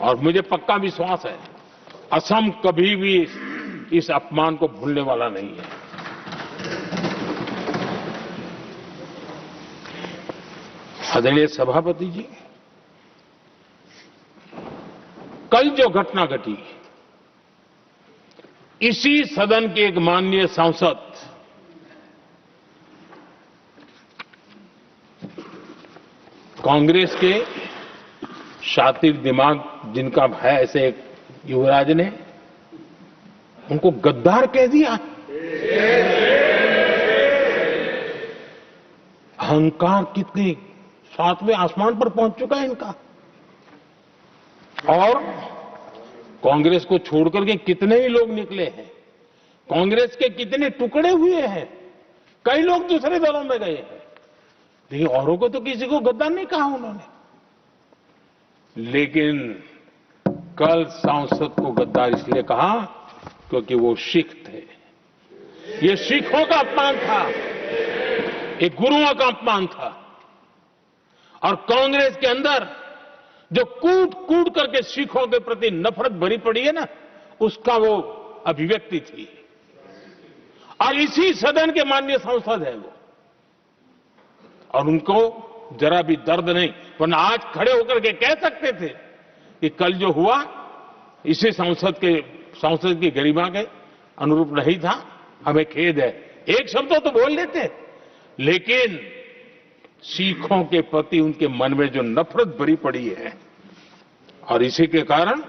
और मुझे पक्का विश्वास है असम कभी भी इस अपमान को भूलने वाला नहीं है। आदरणीय सभापति जी, कल जो घटना घटी, इसी सदन के एक माननीय सांसद कांग्रेस के शातिर दिमाग जिनका है ऐसे एक युवराज ने उनको गद्दार कह दिया। अहंकार कितने सातवें आसमान पर पहुंच चुका है इनका। और कांग्रेस को छोड़कर के कितने ही लोग निकले हैं, कांग्रेस के कितने टुकड़े हुए हैं, कई लोग दूसरे दलों में गए हैं, लेकिन औरों को तो किसी को गद्दार नहीं कहा उन्होंने। लेकिन कल सांसद को गद्दार इसलिए कहा क्योंकि वो सिख थे। ये सिखों का अपमान था, एक गुरुओं का अपमान था। और कांग्रेस के अंदर जो कूट कूट करके सिखों के प्रति नफरत भरी पड़ी है ना, उसका वो अभिव्यक्ति थी। और इसी सदन के माननीय सांसद है वो, और उनको जरा भी दर्द नहीं, वरना आज खड़े होकर के कह सकते थे कि कल जो हुआ इसी सांसद की गरिमा के अनुरूप नहीं था, हमें खेद है, एक शब्द तो बोल लेते। लेकिन सिखों के प्रति उनके मन में जो नफरत भरी पड़ी है, और इसी के कारण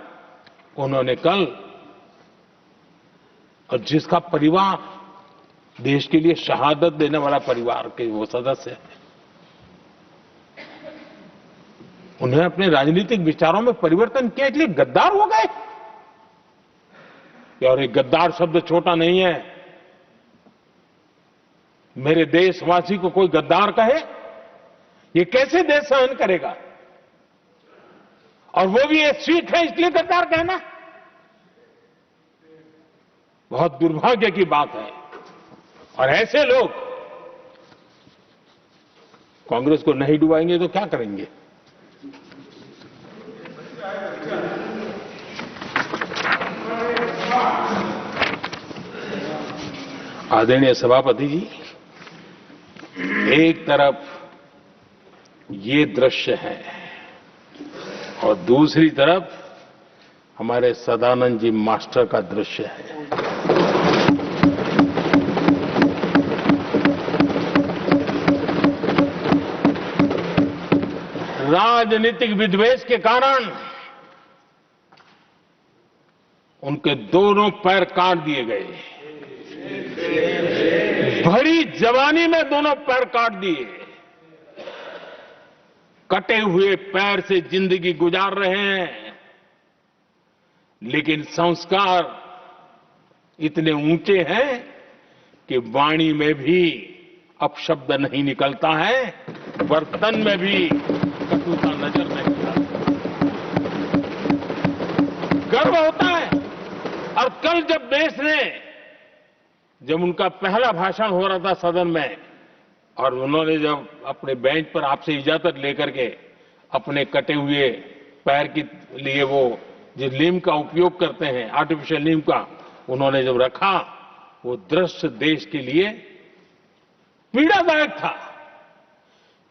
उन्होंने कल, और जिसका परिवार देश के लिए शहादत देने वाला परिवार के वो सदस्य है, उन्हें अपने राजनीतिक विचारों में परिवर्तन किया, इसलिए गद्दार हो गए। और एक गद्दार शब्द छोटा नहीं है। मेरे देशवासी को कोई गद्दार कहे, ये कैसे देश सहन करेगा? और वो भी एक सिख है इसलिए गद्दार कहना बहुत दुर्भाग्य की बात है। और ऐसे लोग कांग्रेस को नहीं डुबाएंगे तो क्या करेंगे? आदरणीय सभापति जी, एक तरफ ये दृश्य है और दूसरी तरफ हमारे सदानंद जी मास्टर का दृश्य है। राजनीतिक विद्वेष के कारण उनके दोनों पैर काट दिए गए। भरी जवानी में दोनों पैर काट दिए। कटे हुए पैर से जिंदगी गुजार रहे हैं, लेकिन संस्कार इतने ऊंचे हैं कि वाणी में भी अपशब्द नहीं निकलता है, बर्तन में भी कटुता नजर नहीं आती। गर्व होता है। और कल जब देश ने, जब उनका पहला भाषण हो रहा था सदन में, और उन्होंने जब अपने बेंच पर आपसे इजाजत लेकर के अपने कटे हुए पैर के लिए वो जिस नीम का उपयोग करते हैं, आर्टिफिशियल नीम का, उन्होंने जब रखा, वो दृश्य देश के लिए पीड़ादायक था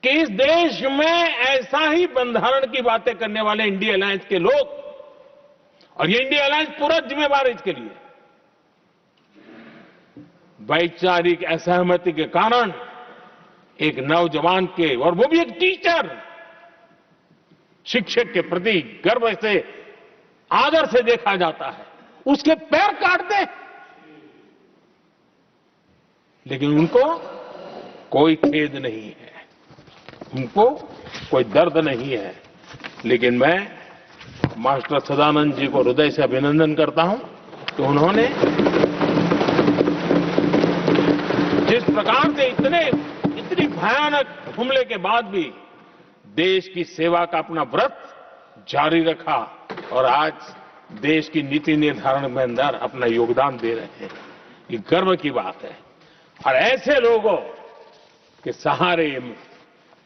कि इस देश में ऐसा ही बंधारण की बातें करने वाले इंडिया अलायंस के लोग, और ये इंडिया अलायंस पूरा जिम्मेवार है इसके लिए, वैचारिक असहमति के कारण एक नौजवान के, और वो भी एक टीचर, शिक्षक के प्रति गर्व से, आदर से देखा जाता है, उसके पैर काट दे। लेकिन उनको कोई खेद नहीं है, उनको कोई दर्द नहीं है। लेकिन मैं मास्टर सदानंद जी को हृदय से अभिनंदन करता हूं कि उन्होंने जिस प्रकार से इतनी भयानक हमले के बाद भी देश की सेवा का अपना व्रत जारी रखा, और आज देश की नीति निर्धारण में अंदर अपना योगदान दे रहे हैं। ये गर्व की बात है। और ऐसे लोगों के सहारे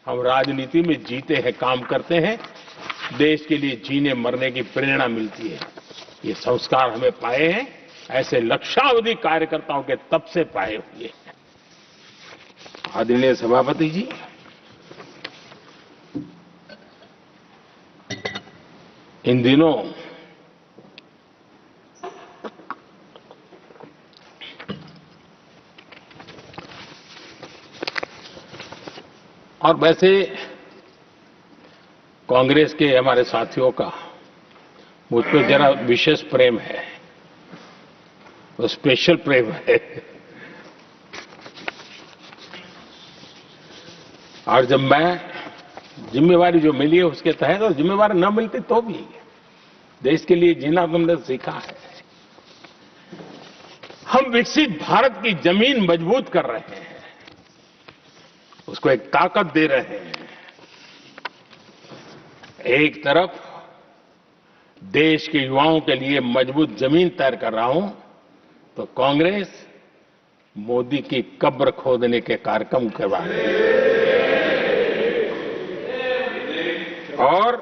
हम राजनीति में जीते हैं, काम करते हैं। देश के लिए जीने मरने की प्रेरणा मिलती है। ये संस्कार हमें पाए हैं ऐसे लक्षावधि कार्यकर्ताओं के तब से पाए हुए हैं। आदरणीय सभापति जी, इन दिनों और वैसे कांग्रेस के हमारे साथियों का मुझ पर जरा विशेष प्रेम है, वो स्पेशल प्रेम है। और जब मैं जिम्मेवारी जो मिली है उसके तहत, और जिम्मेवारी न मिलती तो भी देश के लिए जीना तुमने सीखा है। हम विकसित भारत की जमीन मजबूत कर रहे हैं, उसको एक ताकत दे रहे हैं। एक तरफ देश के युवाओं के लिए मजबूत जमीन तैयार कर रहा हूं, तो कांग्रेस मोदी की कब्र खोदने के कार्यक्रम करवा रही है। और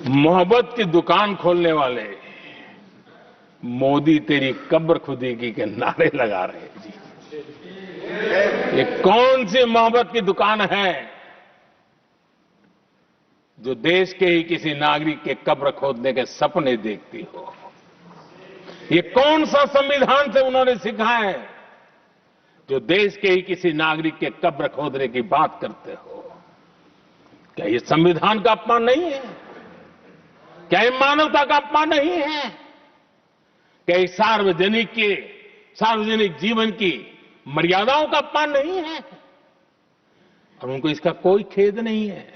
मोहब्बत की दुकान खोलने वाले मोदी तेरी कब्र खुदेगी के नारे लगा रहे हैं जी। ये कौन सी मोहब्बत की दुकान है जो देश के ही किसी नागरिक के कब्र खोदने के सपने देखती हो? ये कौन सा संविधान से उन्होंने सीखा है जो देश के ही किसी नागरिक के कब्र खोदने की बात करते हो? क्या ये संविधान का अपमान नहीं है? क्या ये मानवता का अपमान नहीं है? क्या ये सार्वजनिक जीवन की मर्यादाओं का अपमान नहीं है? और उनको इसका कोई खेद नहीं है।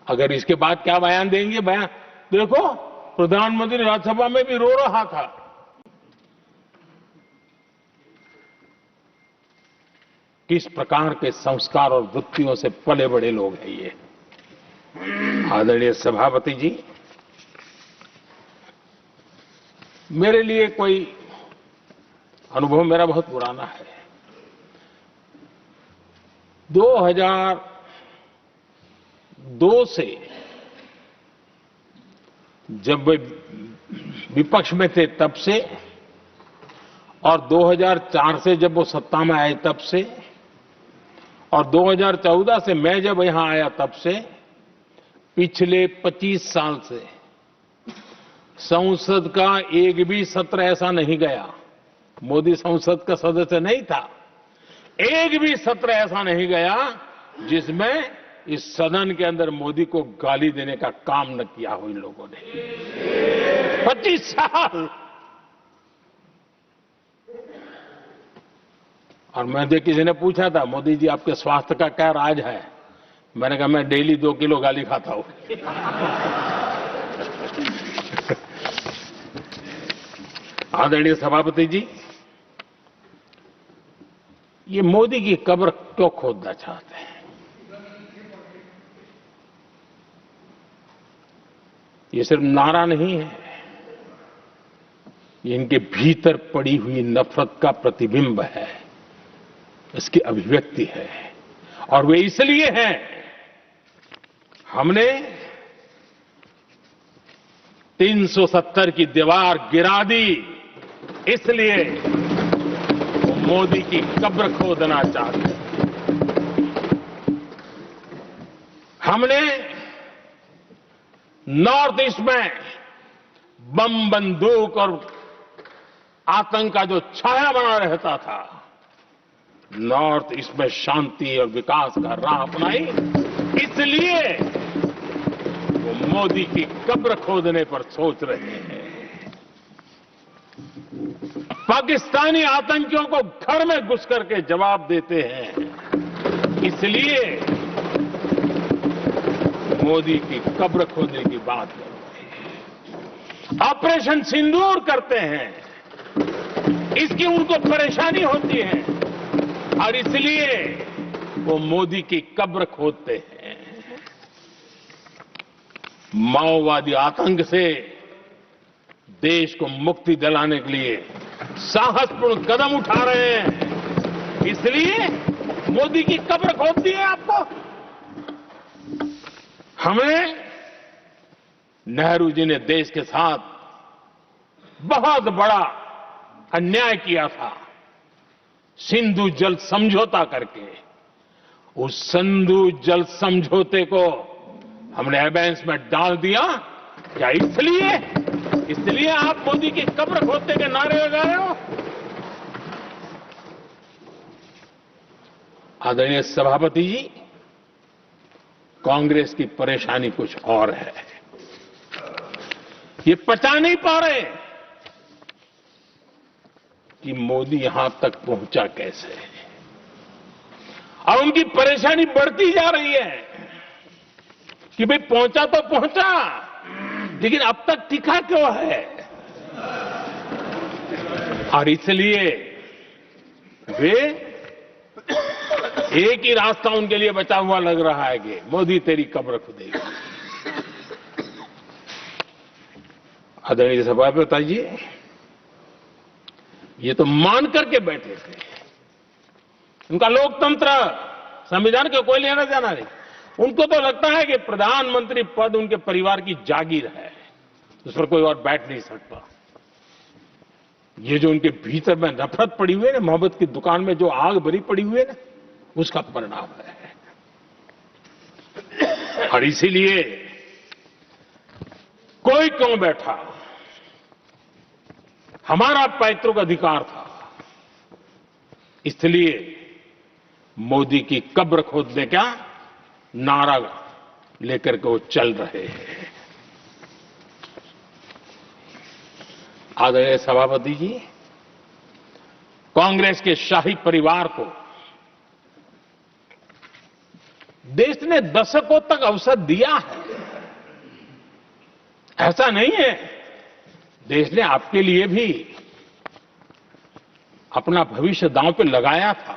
अगर इसके बाद क्या बयान देंगे? बयान देखो, प्रधानमंत्री राज्यसभा में भी रो रहा था। किस प्रकार के संस्कार और वृत्तियों से पले बड़े लोग हैं ये। आदरणीय सभापति जी, मेरे लिए कोई अनुभव मेरा बहुत पुराना है। 2002 से जब वे विपक्ष में थे तब से, और 2004 से जब वो सत्ता में आए तब से, और 2014 से मैं जब यहां आया तब से, पिछले 25 साल से संसद का एक भी सत्र ऐसा नहीं गया, मोदी संसद का सदस्य नहीं था, एक भी सत्र ऐसा नहीं गया जिसमें इस सदन के अंदर मोदी को गाली देने का काम न किया हो इन लोगों ने। 25 साल। और मैं किसी ने पूछा था, मोदी जी आपके स्वास्थ्य का क्या राज है? मैंने कहा मैं डेली 2 किलो गाली खाता हूं। आदरणीय सभापति जी, ये मोदी की कब्र क्यों खोदना चाहते हैं? ये सिर्फ नारा नहीं है, ये इनके भीतर पड़ी हुई नफरत का प्रतिबिंब है, इसकी अभिव्यक्ति है। और वे इसलिए हैं, हमने 370 की दीवार गिरा दी, इसलिए वो मोदी की कब्र खोदना चाहते हैं। हमने नॉर्थ ईस्ट में बम, बंदूक और आतंक का जो छाया बना रहता था, नॉर्थ ईस्ट में शांति और विकास का राह अपनाई, इसलिए वो मोदी की कब्र खोदने पर सोच रहे हैं। पाकिस्तानी आतंकियों को घर में घुस करके जवाब देते हैं, इसलिए मोदी की कब्र खोदने की बात करते हैं। ऑपरेशन सिंदूर करते हैं, इसकी उनको परेशानी होती है और इसलिए वो मोदी की कब्र खोदते हैं। माओवादी आतंक से देश को मुक्ति दिलाने के लिए साहसपूर्ण कदम उठा रहे हैं। इसलिए मोदी की कब्र खोद दी है आपको। हमें नेहरू जी ने देश के साथ बहुत बड़ा अन्याय किया था, सिंधु जल समझौता करके। उस सिंधु जल समझौते को हमने एबेंस में डाल दिया। क्या इसलिए आप मोदी की कब्र खोदने के नारे लगा रहे हो? आदरणीय सभापति जी, कांग्रेस की परेशानी कुछ और है। ये पचा नहीं पा रहे कि मोदी यहां तक पहुंचा कैसे। और उनकी परेशानी बढ़ती जा रही है कि भाई पहुंचा तो पहुंचा, लेकिन अब तक टिका क्यों है। और इसलिए वे एक ही रास्ता उनके लिए बचा हुआ लग रहा है कि मोदी तेरी कब्र खुदेगी। आदरणीय सभापति जी, ये तो मान करके बैठे थे। उनका लोकतंत्र, संविधान के कोई लेना देना नहीं। उनको तो लगता है कि प्रधानमंत्री पद उनके परिवार की जागीर है, उस पर कोई और बैठ नहीं सकता। ये जो उनके भीतर में नफरत पड़ी हुई है ना, मोहब्बत की दुकान में जो आग भरी पड़ी हुई है ना, उसका परिणाम है। और इसीलिए कोई क्यों बैठा, हमारा पैतृक अधिकार था, इसलिए मोदी की कब्र खोदने का नारा लेकर के वो चल रहे हैं। आदरणीय सभापति जी, कांग्रेस के शाही परिवार को देश ने दशकों तक अवसर दिया है। ऐसा नहीं है, देश ने आपके लिए भी अपना भविष्य दांव पे लगाया था,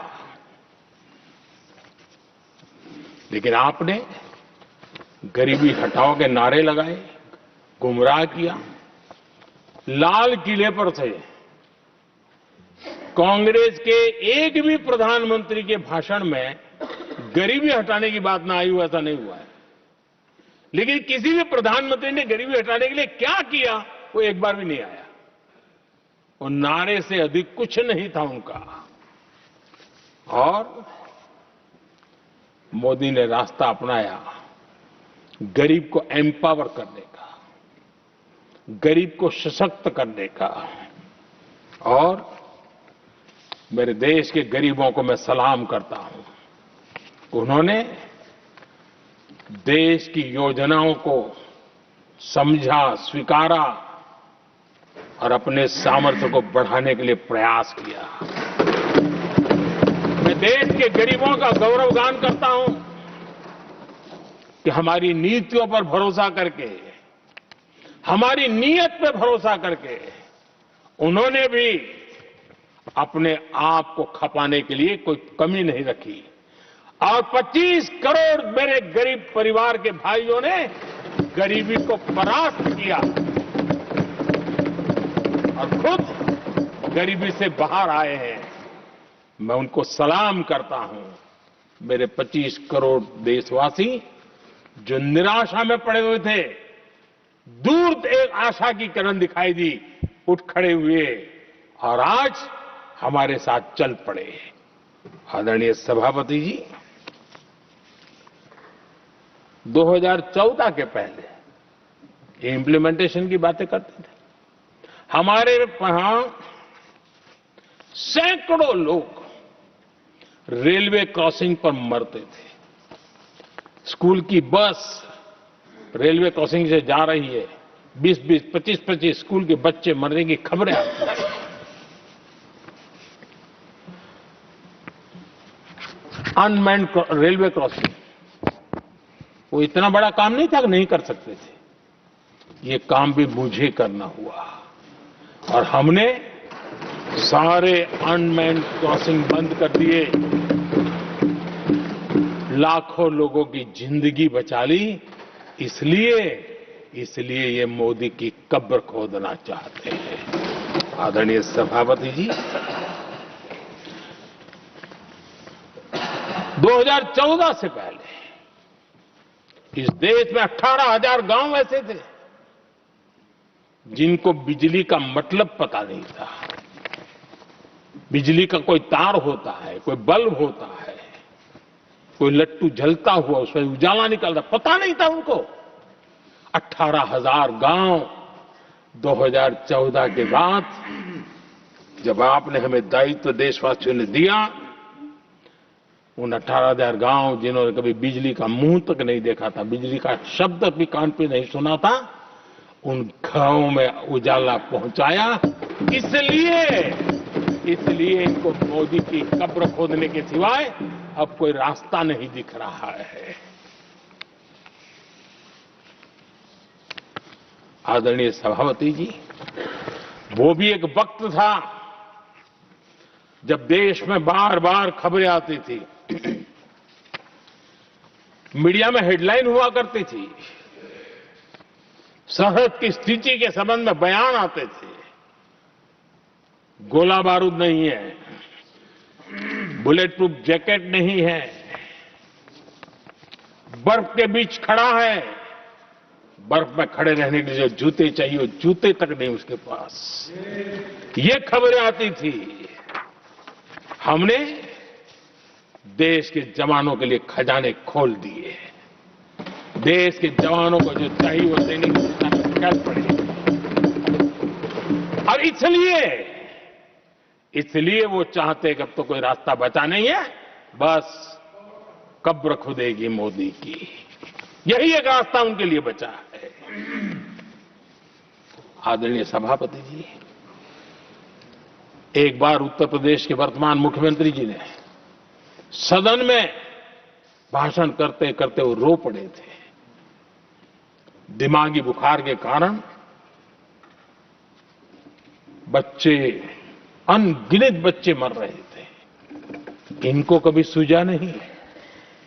लेकिन आपने गरीबी हटाओ के नारे लगाए, गुमराह किया। लाल किले पर से कांग्रेस के एक भी प्रधानमंत्री के भाषण में गरीबी हटाने की बात ना आई हो, ऐसा नहीं हुआ है। लेकिन किसी भी प्रधानमंत्री ने गरीबी हटाने के लिए क्या किया, वो एक बार भी नहीं आया। वो नारे से अधिक कुछ नहीं था उनका। और मोदी ने रास्ता अपनाया गरीब को एम्पावर करने का, गरीब को सशक्त करने का। और मेरे देश के गरीबों को मैं सलाम करता हूं, उन्होंने देश की योजनाओं को समझा, स्वीकारा और अपने सामर्थ्य को बढ़ाने के लिए प्रयास किया। मैं देश के गरीबों का गौरवगान करता हूं कि हमारी नीतियों पर भरोसा करके, हमारी नीयत पर भरोसा करके उन्होंने भी अपने आप को खपाने के लिए कोई कमी नहीं रखी। और 25 करोड़ मेरे गरीब परिवार के भाइयों ने गरीबी को परास्त किया और खुद गरीबी से बाहर आए हैं। मैं उनको सलाम करता हूं। मेरे 25 करोड़ देशवासी जो निराशा में पड़े हुए थे, दूर एक आशा की किरण दिखाई दी, उठ खड़े हुए और आज हमारे साथ चल पड़े। आदरणीय सभापति जी, 2014 के पहले ये इम्प्लीमेंटेशन की बातें करते थे। हमारे यहां सैकड़ों लोग रेलवे क्रॉसिंग पर मरते थे। स्कूल की बस रेलवे क्रॉसिंग से जा रही है, 20-20, 25-25 स्कूल के बच्चे मरने की खबरें आती हैं। अनमैन्ड रेलवे क्रॉसिंग, वो इतना बड़ा काम नहीं था कि नहीं कर सकते थे। ये काम भी मुझे करना हुआ और हमने सारे अनमैन्ड क्रॉसिंग बंद कर दिए, लाखों लोगों की जिंदगी बचा ली। इसलिए ये मोदी की कब्र खोदना चाहते हैं। आदरणीय सभापति जी, 2014 से पहले इस देश में 18,000 गांव ऐसे थे जिनको बिजली का मतलब पता नहीं था। बिजली का कोई तार होता है, कोई बल्ब होता है, कोई लट्टू जलता हुआ उसमें उजाला निकलता, पता नहीं था उनको। 18,000 गांव 2014 के बाद जब आपने हमें दायित्व देशवासियों ने दिया, उन 18,000 गांव जिन्होंने कभी बिजली का मुंह तक नहीं देखा था, बिजली का शब्द भी कान पे नहीं सुना था, उन गांवों में उजाला पहुंचाया। इसलिए इनको मोदी की कब्र खोदने के सिवाय अब कोई रास्ता नहीं दिख रहा है। आदरणीय सभापति जी, वो भी एक वक्त था जब देश में बार बार खबरें आती थी, मीडिया में हेडलाइन हुआ करती थी, सरहद की स्थिति के संबंध में बयान आते थे। गोला बारूद नहीं है, बुलेट प्रूफ जैकेट नहीं है, बर्फ के बीच खड़ा है, बर्फ में खड़े रहने के लिए जो जूते चाहिए वो जूते तक नहीं उसके पास, ये खबरें आती थी। हमने देश के जवानों के लिए खजाने खोल दिए, देश के जवानों को जो चाहिए वो देने की क्या पड़ेगी। और इसलिए वो चाहते कि अब तो कोई रास्ता बचा नहीं है, बस कब्र खुदेगी मोदी की, यही एक रास्ता उनके लिए बचा है। आदरणीय सभापति जी, एक बार उत्तर प्रदेश के वर्तमान मुख्यमंत्री जी ने सदन में भाषण करते करते वो रो पड़े थे। दिमागी बुखार के कारण बच्चे, अनगिनत बच्चे मर रहे थे। इनको कभी सूझा नहीं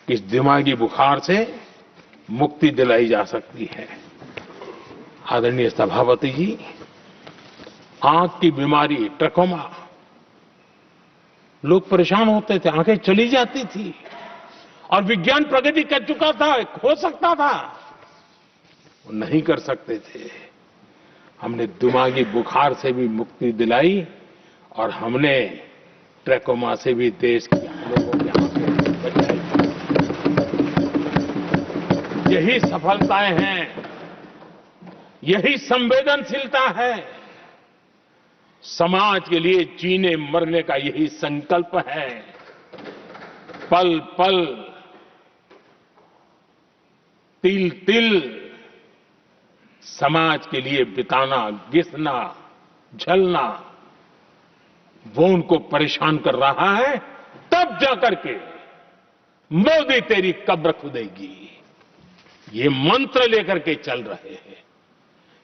कि इस दिमागी बुखार से मुक्ति दिलाई जा सकती है। आदरणीय सभापति जी, आंख की बीमारी ट्रकोमा, लोग परेशान होते थे, आंखें चली जाती थी और विज्ञान प्रगति कर चुका था, हो सकता था, वो नहीं कर सकते थे। हमने दिमागी बुखार से भी मुक्ति दिलाई और हमने ट्रकोमा से भी देश के लोगों की आंखें बचाई। यही सफलताएं हैं, यही संवेदनशीलता है, समाज के लिए जीने मरने का यही संकल्प है। पल पल, तिल तिल समाज के लिए बिताना, घिसना, झलना, वो उनको परेशान कर रहा है। तब जाकर के मोदी तेरी कब्र खुदेगी, ये मंत्र लेकर के चल रहे हैं,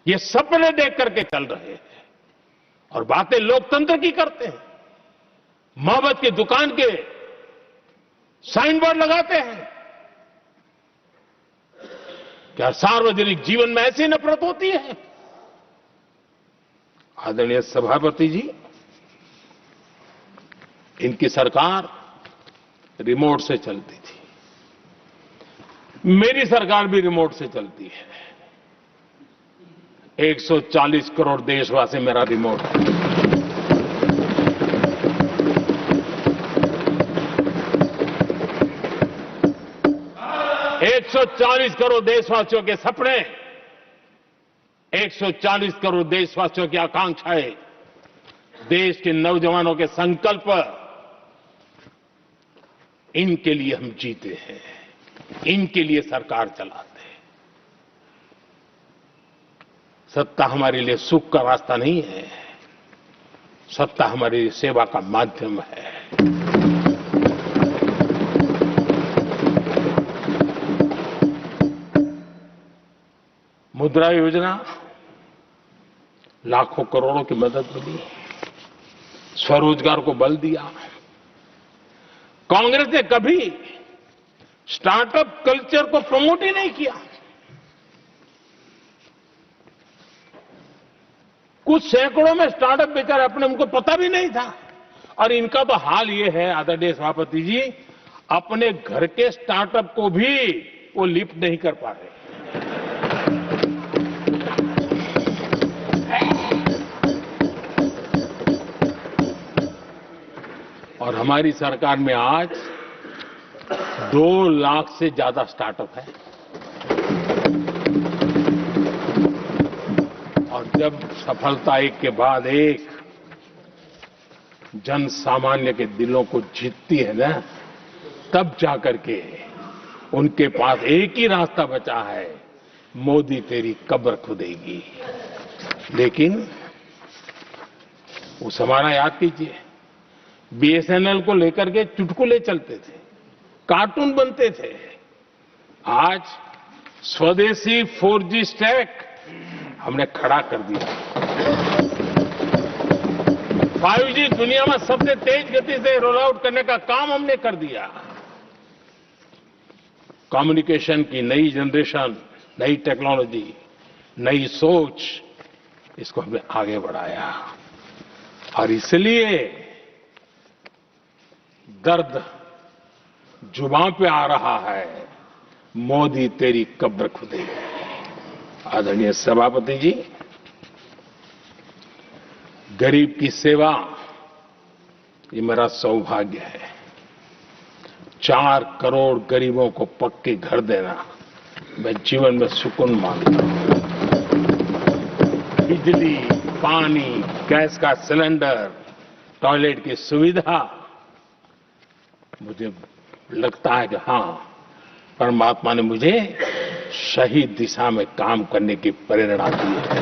ये सपने देख करके चल रहे हैं और बातें लोकतंत्र की करते हैं। मोहब्बत की दुकान के साइन बोर्ड लगाते हैं। क्या सार्वजनिक जीवन में ऐसी नफरत होती है? आदरणीय सभापति जी, इनकी सरकार रिमोट से चलती थी, मेरी सरकार भी रिमोट से चलती है। 140 करोड़ देशवासी मेरा रिमोट है। एक 140 करोड़ देशवासियों के सपने, 140 करोड़ देशवासियों की आकांक्षाएं, देश के नौजवानों के संकल्प, इनके लिए हम जीते हैं, इनके लिए सरकार चलाते हैं। सत्ता हमारे लिए सुख का रास्ता नहीं है, सत्ता हमारी सेवा का माध्यम है। मुद्रा योजना, लाखों करोड़ों की मदद मिली, स्वरोजगार को बल दिया। कांग्रेस ने कभी स्टार्टअप कल्चर को प्रमोट ही नहीं किया। कुछ सैकड़ों में स्टार्टअप बेचारे अपने, उनको पता भी नहीं था। और इनका तो हाल ये है आदरणीय सभापति जी, अपने घर के स्टार्टअप को भी वो लिफ्ट नहीं कर पा रहे। और हमारी सरकार में आज 2 लाख से ज्यादा स्टार्टअप है। और जब सफलता एक के बाद एक जन सामान्य के दिलों को जीतती है ना, तब जाकर के उनके पास एक ही रास्ता बचा है, मोदी तेरी कब्र खुदेगी। लेकिन उस हमारा याद कीजिए, बीएसएनएल को लेकर के चुटकुले चलते थे, कार्टून बनते थे। आज स्वदेशी 4G स्टैक हमने खड़ा कर दिया। 5G दुनिया में सबसे तेज गति से रोल आउट करने का काम हमने कर दिया। कम्युनिकेशन की नई जनरेशन, नई टेक्नोलॉजी, नई सोच, इसको हमने आगे बढ़ाया। और इसलिए दर्द जुबान पे आ रहा है, मोदी तेरी कब्र खुदेगी। आदरणीय सभापति जी, गरीब की सेवा ये मेरा सौभाग्य है। 4 करोड़ गरीबों को पक्के घर देना मैं जीवन में सुकून मानता हूं। बिजली, पानी, गैस का सिलेंडर, टॉयलेट की सुविधा, मुझे लगता है कि हां, परमात्मा ने मुझे सही दिशा में काम करने की प्रेरणा दी है।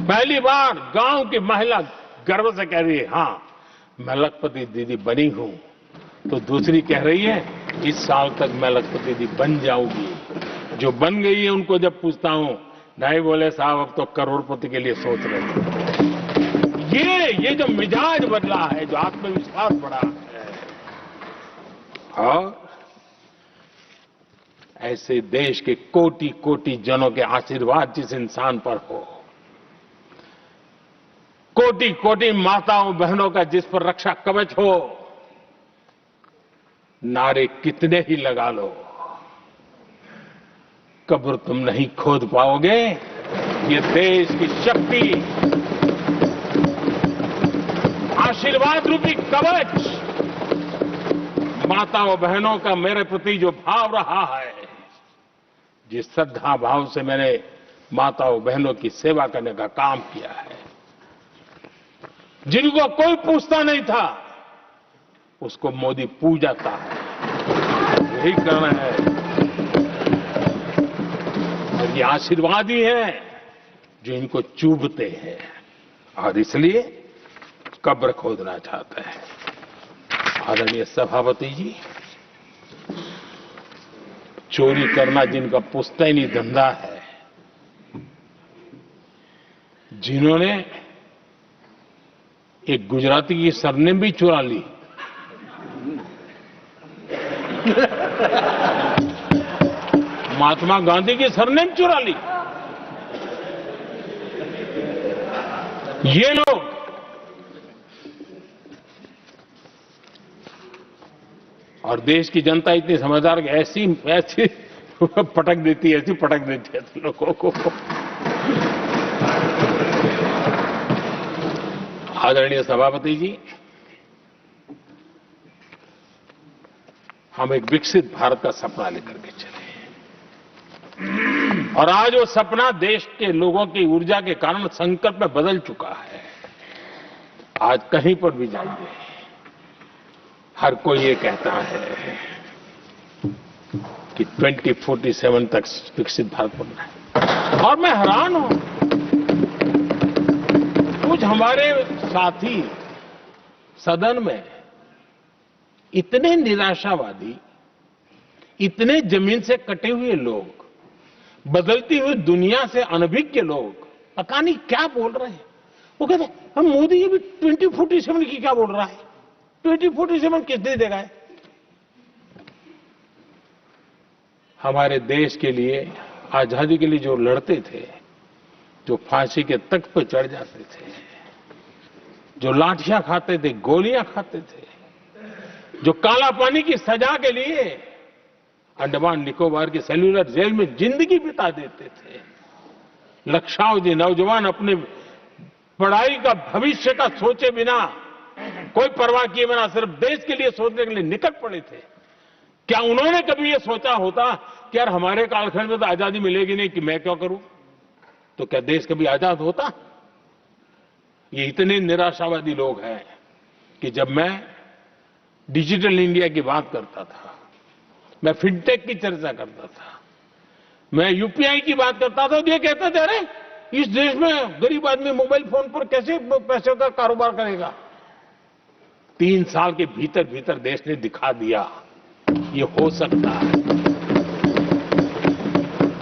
पहली बार गांव की महिला गर्व से कह रही है, हां मैं लखपति दीदी बनी हूं, तो दूसरी कह रही है इस साल तक मैं लखपति दीदी बन जाऊंगी। जो बन गई है उनको जब पूछता हूं, नहीं बोले साहब अब तो करोड़पति के लिए सोच रहे थे। ये जो मिजाज बदला है, जो आत्मविश्वास बढ़ा है, और ऐसे देश के कोटि कोटि जनों के आशीर्वाद जिस इंसान पर हो, कोटि कोटि माताओं बहनों का जिस पर रक्षा कवच हो, नारे कितने ही लगा लो, कब्र तुम नहीं खोद पाओगे। ये देश की शक्ति, आशीर्वाद रूपी कवच, माताओं बहनों का मेरे प्रति जो भाव रहा है, जिस श्रद्धा भाव से मैंने माताओं बहनों की सेवा करने का काम किया है, जिनको कोई पूछता नहीं था उसको मोदी पूजाता है। यही कारण है, और ये आशीर्वाद ही है जो इनको चूभते हैं, और इसलिए कब्र खोदना चाहते हैं। आदरणीय सभापति जी, चोरी करना जिनका पुश्तैनी धंधा है, जिन्होंने एक गुजराती की सरनेम भी चुरा ली, महात्मा गांधी की सरनेम चुरा ली, ये लोग और देश की जनता इतनी समझदार कि ऐसी पटक देती है, ऐसी पटक देती है लोगों को। आदरणीय सभापति जी, हम एक विकसित भारत का सपना लेकर के चले, और आज वो सपना देश के लोगों की ऊर्जा के कारण संकल्प में बदल चुका है। आज कहीं पर भी जाइए, हर कोई ये कहता है कि 2047 तक विकसित भारत बनना है, और मैं हैरान हूं, कुछ हमारे साथी सदन में इतने निराशावादी, इतने जमीन से कटे हुए लोग, बदलती हुई दुनिया से अनभिज्ञ लोग पता नहीं क्या बोल रहे हैं। वो कहते हैं हम मोदी ये भी 2047 की क्या बोल रहा है, 2047 किस दे देगा है। हमारे देश के लिए, आजादी के लिए जो लड़ते थे, जो फांसी के तख्त पर चढ़ जाते थे, जो लाठियां खाते थे, गोलियां खाते थे, जो काला पानी की सजा के लिए अंडमान निकोबार की सेल्यूलर जेल में जिंदगी बिता देते थे, लक्षावधि नौजवान अपने पढ़ाई का भविष्य का सोचे बिना, कोई परवाह किए बिना सिर्फ देश के लिए सोचने के लिए निकल पड़े थे। क्या उन्होंने कभी ये सोचा होता कि यार हमारे कालखंड में तो आजादी मिलेगी नहीं, कि मैं क्यों करूं? तो क्या देश कभी आजाद होता? ये इतने निराशावादी लोग हैं कि जब मैं डिजिटल इंडिया की बात करता था, मैं फिनटेक की चर्चा करता था, मैं यूपीआई की बात करता था, तो ये कहते थे अरे इस देश में गरीब आदमी मोबाइल फोन पर कैसे पैसे का कारोबार करेगा? 3 साल के भीतर भीतर देश ने दिखा दिया ये हो सकता है।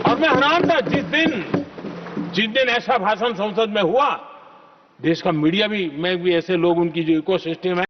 और मैं हैरान था जिस दिन ऐसा भाषण संसद में हुआ, देश का मीडिया भी, मैं भी, ऐसे लोग उनकी जो इकोसिस्टम है